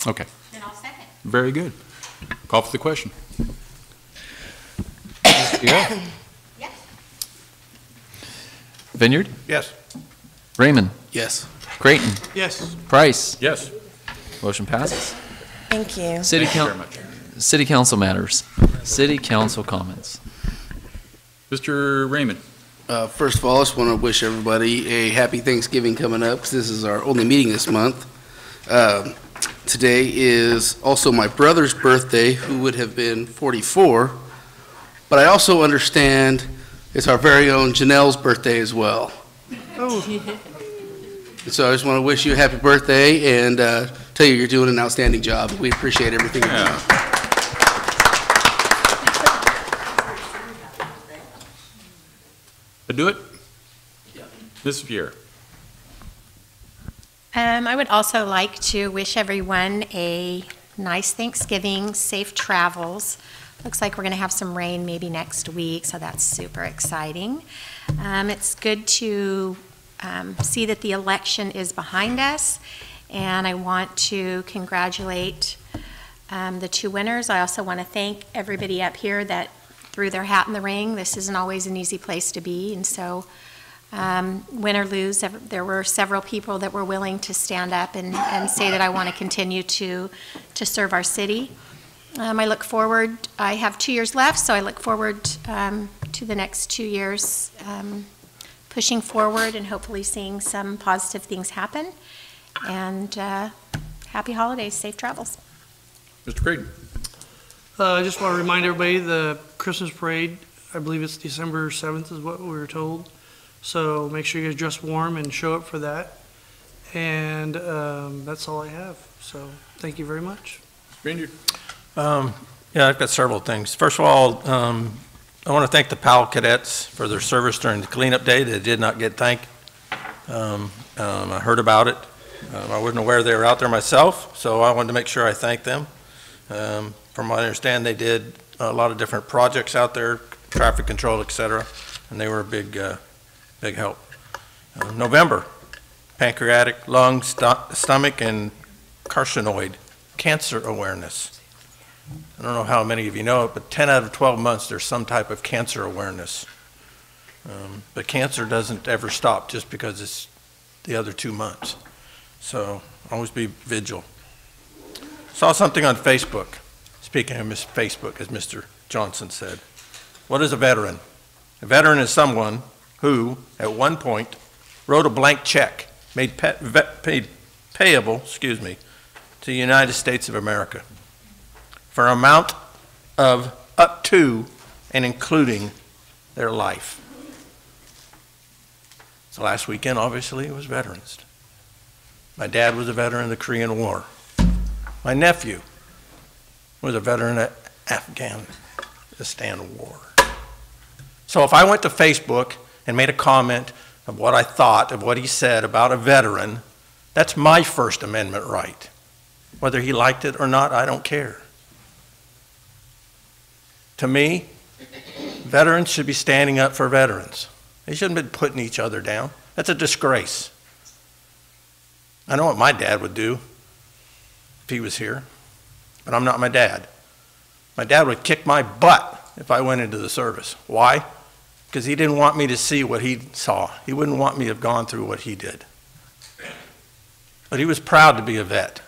Okay. Then I'll second. Very good. Call for the question. Yeah. Yes. Vineyard? Yes. Raymond? Yes. Creighton? Yes. Price? Yes. Motion passes. Thank you. City Thank you very much. City Council matters. City Council comments. Mr. Raymond. First of all, I just want to wish everybody a happy Thanksgiving coming up, because this is our only meeting this month. Today is also my brother's birthday, who would have been 44, but I also understand it's our very own Janelle's birthday as well. Oh. And so I just want to wish you a happy birthday and tell you you're doing an outstanding job. We appreciate everything you're doing. Do it? Yeah. Ms. Vier. I would also like to wish everyone a nice Thanksgiving, safe travels. Looks like we're going to have some rain maybe next week, so that's super exciting. It's good to see that the election is behind us, and I want to congratulate the 2 winners. I also want to thank everybody up here that threw their hat in the ring. This isn't always an easy place to be, and so win or lose, there were several people that were willing to stand up and say that I want to continue to serve our city. I look forward, I have 2 years left, so I look forward to the next 2 years pushing forward and hopefully seeing some positive things happen. And happy holidays, safe travels. Mr. Creighton. I just want to remind everybody the Christmas parade, I believe it's December 7th is what we were told. So make sure you guys dress warm and show up for that. And that's all I have. So thank you very much. Vineyard. Yeah, I've got several things. First of all, I want to thank the PAL cadets for their service during the cleanup day. They did not get thanked. I heard about it. I wasn't aware they were out there myself, so I wanted to make sure I thanked them. From what I understand, they did a lot of different projects out there, traffic control, et cetera, and they were a big help. November, pancreatic, lung, stomach, and carcinoid cancer awareness. I don't know how many of you know it, but 10 out of 12 months there's some type of cancer awareness. But cancer doesn't ever stop just because it's the other 2 months. So always be vigilant. Saw something on Facebook. Speaking of Facebook, as Mr. Johnson said. What is a veteran? A veteran is someone who, at one point, wrote a blank check, made payable, to the United States of America for an amount of up to and including their life. So last weekend, obviously, it was Veterans Day. My dad was a veteran of the Korean War. My nephew was a veteran of the Afghanistan War. So if I went to Facebook and made a comment of what I thought of what he said about a veteran, that's my First Amendment right. Whether he liked it or not, I don't care. To me, veterans should be standing up for veterans. They shouldn't be putting each other down. That's a disgrace. I know what my dad would do if he was here, but I'm not my dad. My dad would kick my butt if I went into the service. Why? Because he didn't want me to see what he saw. He wouldn't want me to have gone through what he did. But he was proud to be a vet.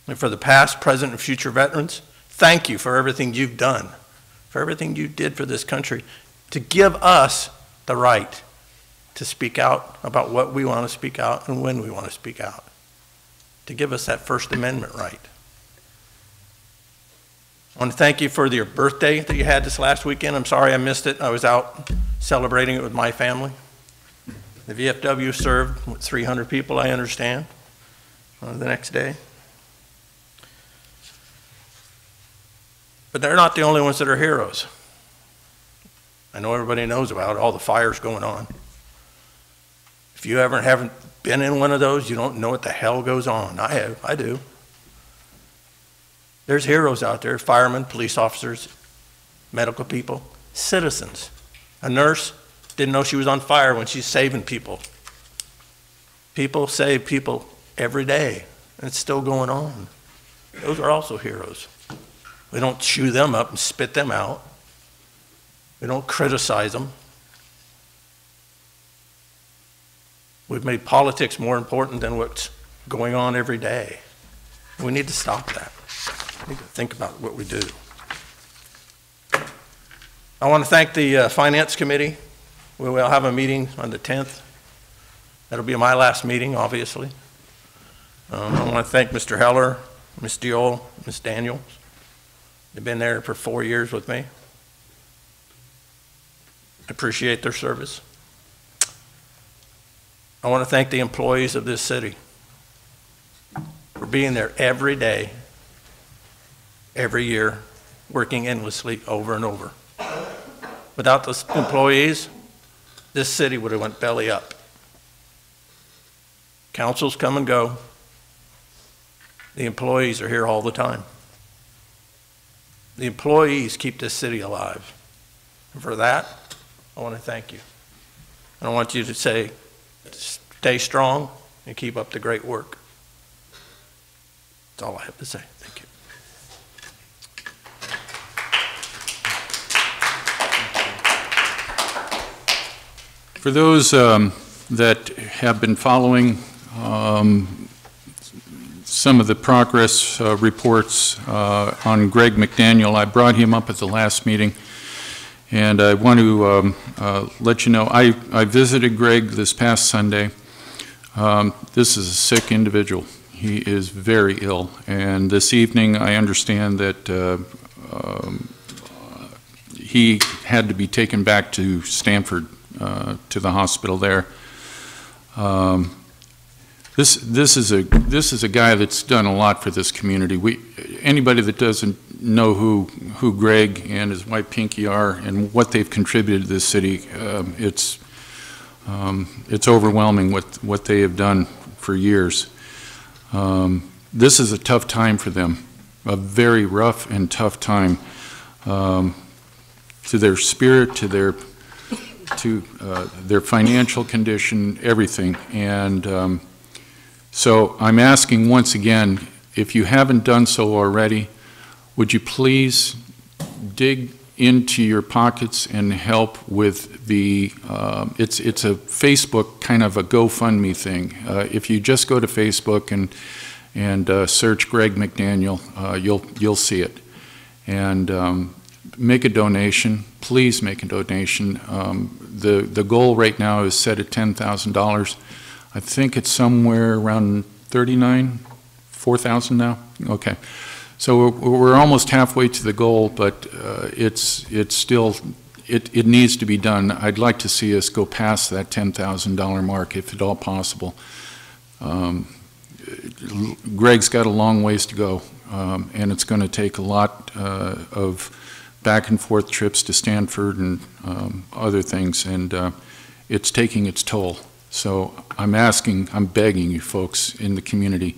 And for the past, present, and future veterans, thank you for everything you've done, for everything you did for this country, to give us the right to speak out about what we want to speak out and when we want to speak out, to give us that First Amendment right. I want to thank you for your birthday that you had this last weekend. I'm sorry I missed it. I was out celebrating it with my family. The VFW served with 300 people, I understand, the next day. But they're not the only ones that are heroes. I know everybody knows about all the fires going on. If you haven't been in one of those, you don't know what the hell goes on. I have, I do. There's heroes out there, firemen, police officers, medical people, citizens. A nurse didn't know she was on fire when she's saving people. People save people every day, and it's still going on. Those are also heroes. We don't chew them up and spit them out. We don't criticize them. We've made politics more important than what's going on every day. We need to stop that. We need to think about what we do. I want to thank the Finance Committee. We will have a meeting on the 10th. That'll be my last meeting, obviously. I want to thank Mr. Heller, Ms. Diol, Ms. Daniels. They've been there for 4 years with me. I appreciate their service. I want to thank the employees of this city for being there every day, every year, working endlessly over and over. Without the employees, this city would have went belly up. Councils come and go. The employees are here all the time. The employees keep this city alive. And for that, I want to thank you. And I want you to say, stay strong and keep up the great work. That's all I have to say. Thank you. For those that have been following some of the progress reports on Greg McDaniel, I brought him up at the last meeting, and I want to let you know, I visited Greg this past Sunday. This is a sick individual. He is very ill, and this evening I understand that he had to be taken back to Stanford, to the hospital there. This is a guy that's done a lot for this community. Anybody that doesn't know who Greg and his wife Pinky are and what they've contributed to this city, it's overwhelming what they have done for years. This is a tough time for them, a very rough and tough time, to their spirit, to their financial condition, everything. And So I'm asking once again, if you haven't done so already, would you please dig into your pockets and help with the, it's a Facebook kind of a GoFundMe thing. If you just go to Facebook and search Greg McDaniel, you'll see it. And make a donation. Please make a donation. The goal right now is set at $10,000. I think it's somewhere around 4,000 now. Okay. So we're almost halfway to the goal, but it's still, it needs to be done. I'd like to see us go past that $10,000 mark, if at all possible. Greg's got a long ways to go, and it's going to take a lot of back and forth trips to Stanford and other things, and it's taking its toll. So I'm begging you folks in the community,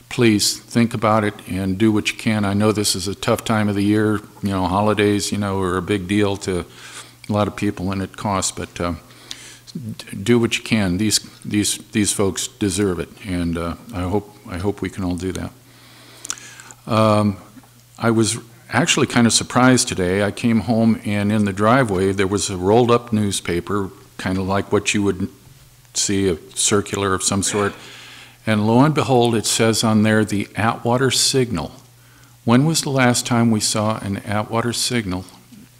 please think about it and do what you can. I know this is a tough time of the year. You know, holidays, are a big deal to a lot of people, and it costs. But do what you can. These folks deserve it, and I hope we can all do that. I was actually kind of surprised today. I came home, and in the driveway there was a rolled-up newspaper, kind of like what you would see, a circular of some sort. And lo and behold, it says on there, the Atwater signal. When was the last time we saw an Atwater signal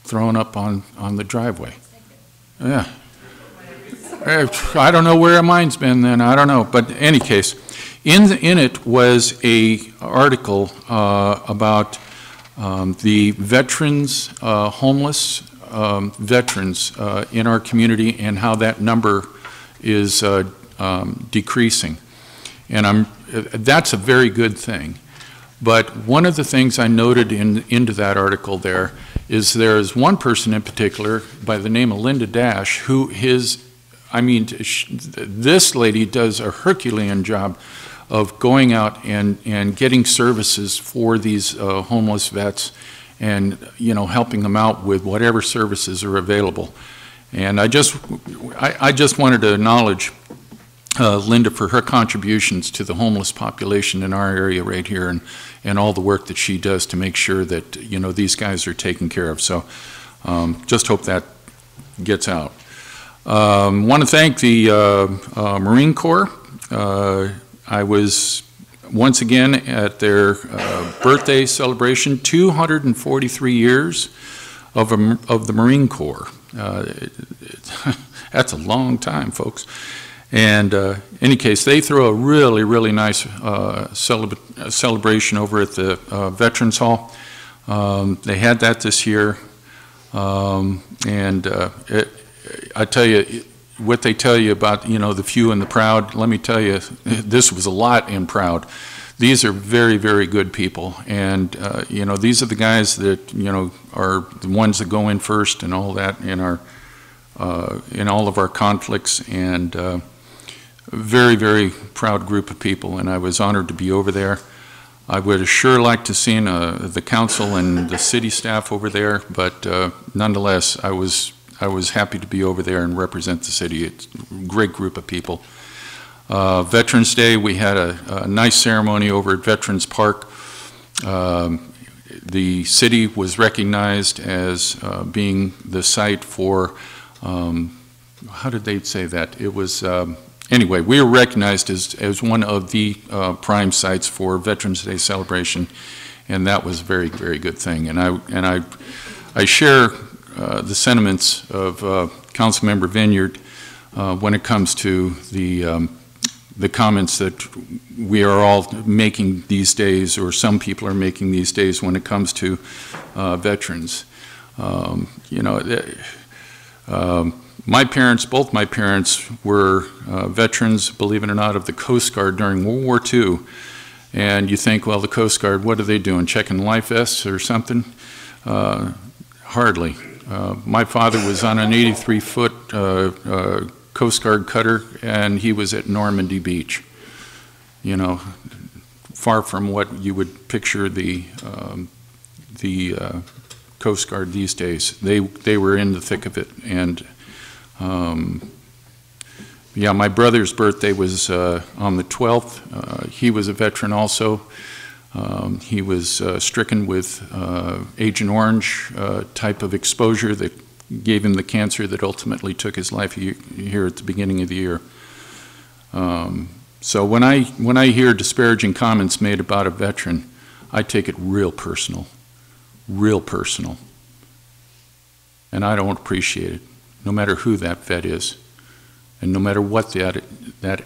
thrown up on the driveway? Yeah. I don't know where mine's been then. I don't know. But in any case, in it was a article about the veterans, homeless veterans in our community, and how that number is decreasing. And that's a very good thing. But one of the things I noted into that article there is one person in particular by the name of Linda Dash, who this lady does a Herculean job of going out and getting services for these homeless vets, and helping them out with whatever services are available. And I just wanted to acknowledge Linda for her contributions to the homeless population in our area right here, and all the work that she does to make sure that these guys are taken care of. So just hope that gets out. Want to thank the Marine Corps. I was once again at their birthday celebration, 243 years of the Marine Corps. That's a long time, folks. And any case, they throw a really, really nice celebration over at the Veterans Hall. They had that this year, and I tell you, what they tell you about, the few and the proud, let me tell you, this was a lot in proud. These are very, very good people, and these are the guys that are the ones that go in first and all that in all of our conflicts, and very, very proud group of people, and I was honored to be over there. I would sure like to see the council and the city staff over there, but nonetheless, I was happy to be over there and represent the city. It's a great group of people. Veterans Day, we had a nice ceremony over at Veterans Park. The city was recognized as being the site for, how did they say that? It was, anyway, we were recognized as one of the prime sites for Veterans Day celebration, and that was a very, very good thing. And I share the sentiments of Councilmember Vineyard when it comes to the comments that we are all making these days, or some people are making these days, when it comes to veterans. My parents, both my parents, were veterans, believe it or not, of the Coast Guard during World War II. And you think, well, the Coast Guard, what are they doing, checking life vests or something? Hardly. My father was on an 83-foot Coast Guard cutter, and he was at Normandy Beach. Far from what you would picture the Coast Guard these days. They were in the thick of it, and Yeah, my brother's birthday was on the 12th. He was a veteran also. He was stricken with Agent Orange type of exposure that gave him the cancer that ultimately took his life here at the beginning of the year. So when I hear disparaging comments made about a veteran, I take it real personal, and I don't appreciate it, no matter who that vet is, and no matter what that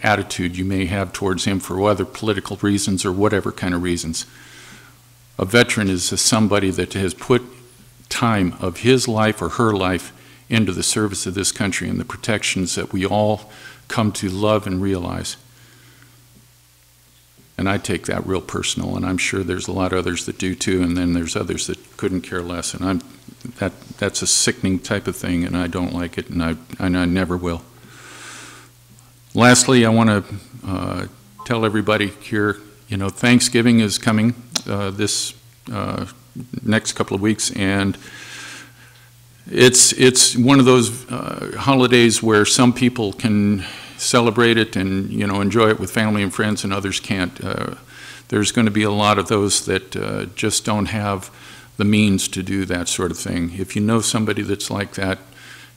attitude you may have towards him for other political reasons or whatever kind of reasons. A veteran is somebody that has put time of his life or her life into the service of this country and the protections that we all come to love and realize. And I take that real personal, and I'm sure there's a lot of others that do too, and then there's others that couldn't care less, and that's a sickening type of thing, and I don't like it, and I never will. Lastly, I want to tell everybody here, you know, Thanksgiving is coming this next couple of weeks, and it's one of those holidays where some people can celebrate it and, you know, enjoy it with family and friends, and others can't. There's going to be a lot of those that just don't have the means to do that sort of thing. If you know somebody that's like that,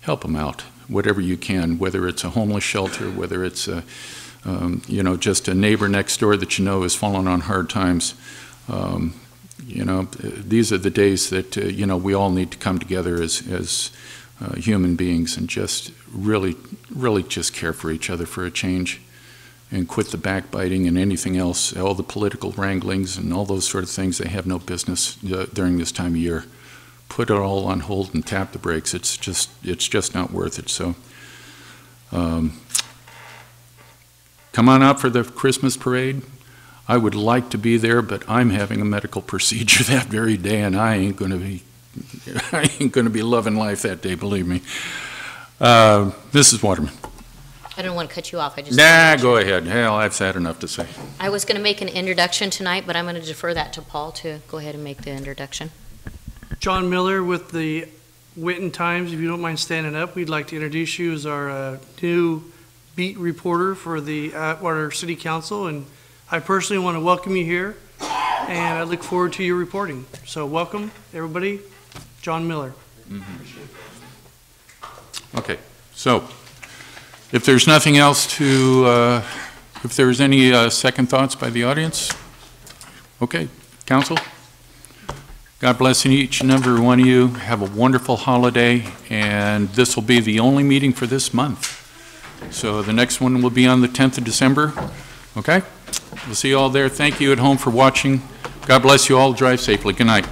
help them out, whatever you can, whether it's a homeless shelter, whether it's you know, just a neighbor next door that you know has fallen on hard times. You know, these are the days that you know, we all need to come together as human beings and just really just care for each other for a change, and quit the backbiting and anything else, all the political wranglings and all those sort of things. They have no business during this time of year. Put it all on hold and tap the brakes. It's just not worth it. So come on out for the Christmas parade. I would like to be there, but I'm having a medical procedure that very day, and I ain't going to be loving life that day, believe me. Mrs. Waterman. I don't want to cut you off. Go ahead. Hell, I've had enough to say. I was going to make an introduction tonight, but I'm going to defer that to Paul to go ahead and make the introduction. John Miller with the Winton Times. If you don't mind standing up, we'd like to introduce you as our new beat reporter for the Atwater City Council, and I personally want to welcome you here, and I look forward to your reporting. So welcome, everybody. John Miller. Okay, so if there's nothing else to, if there's any second thoughts by the audience, okay, Council. God bless each and every one of you. Have a wonderful holiday, and this will be the only meeting for this month. So the next one will be on the 10th of December, okay? We'll see you all there. Thank you at home for watching. God bless you all. Drive safely. Good night.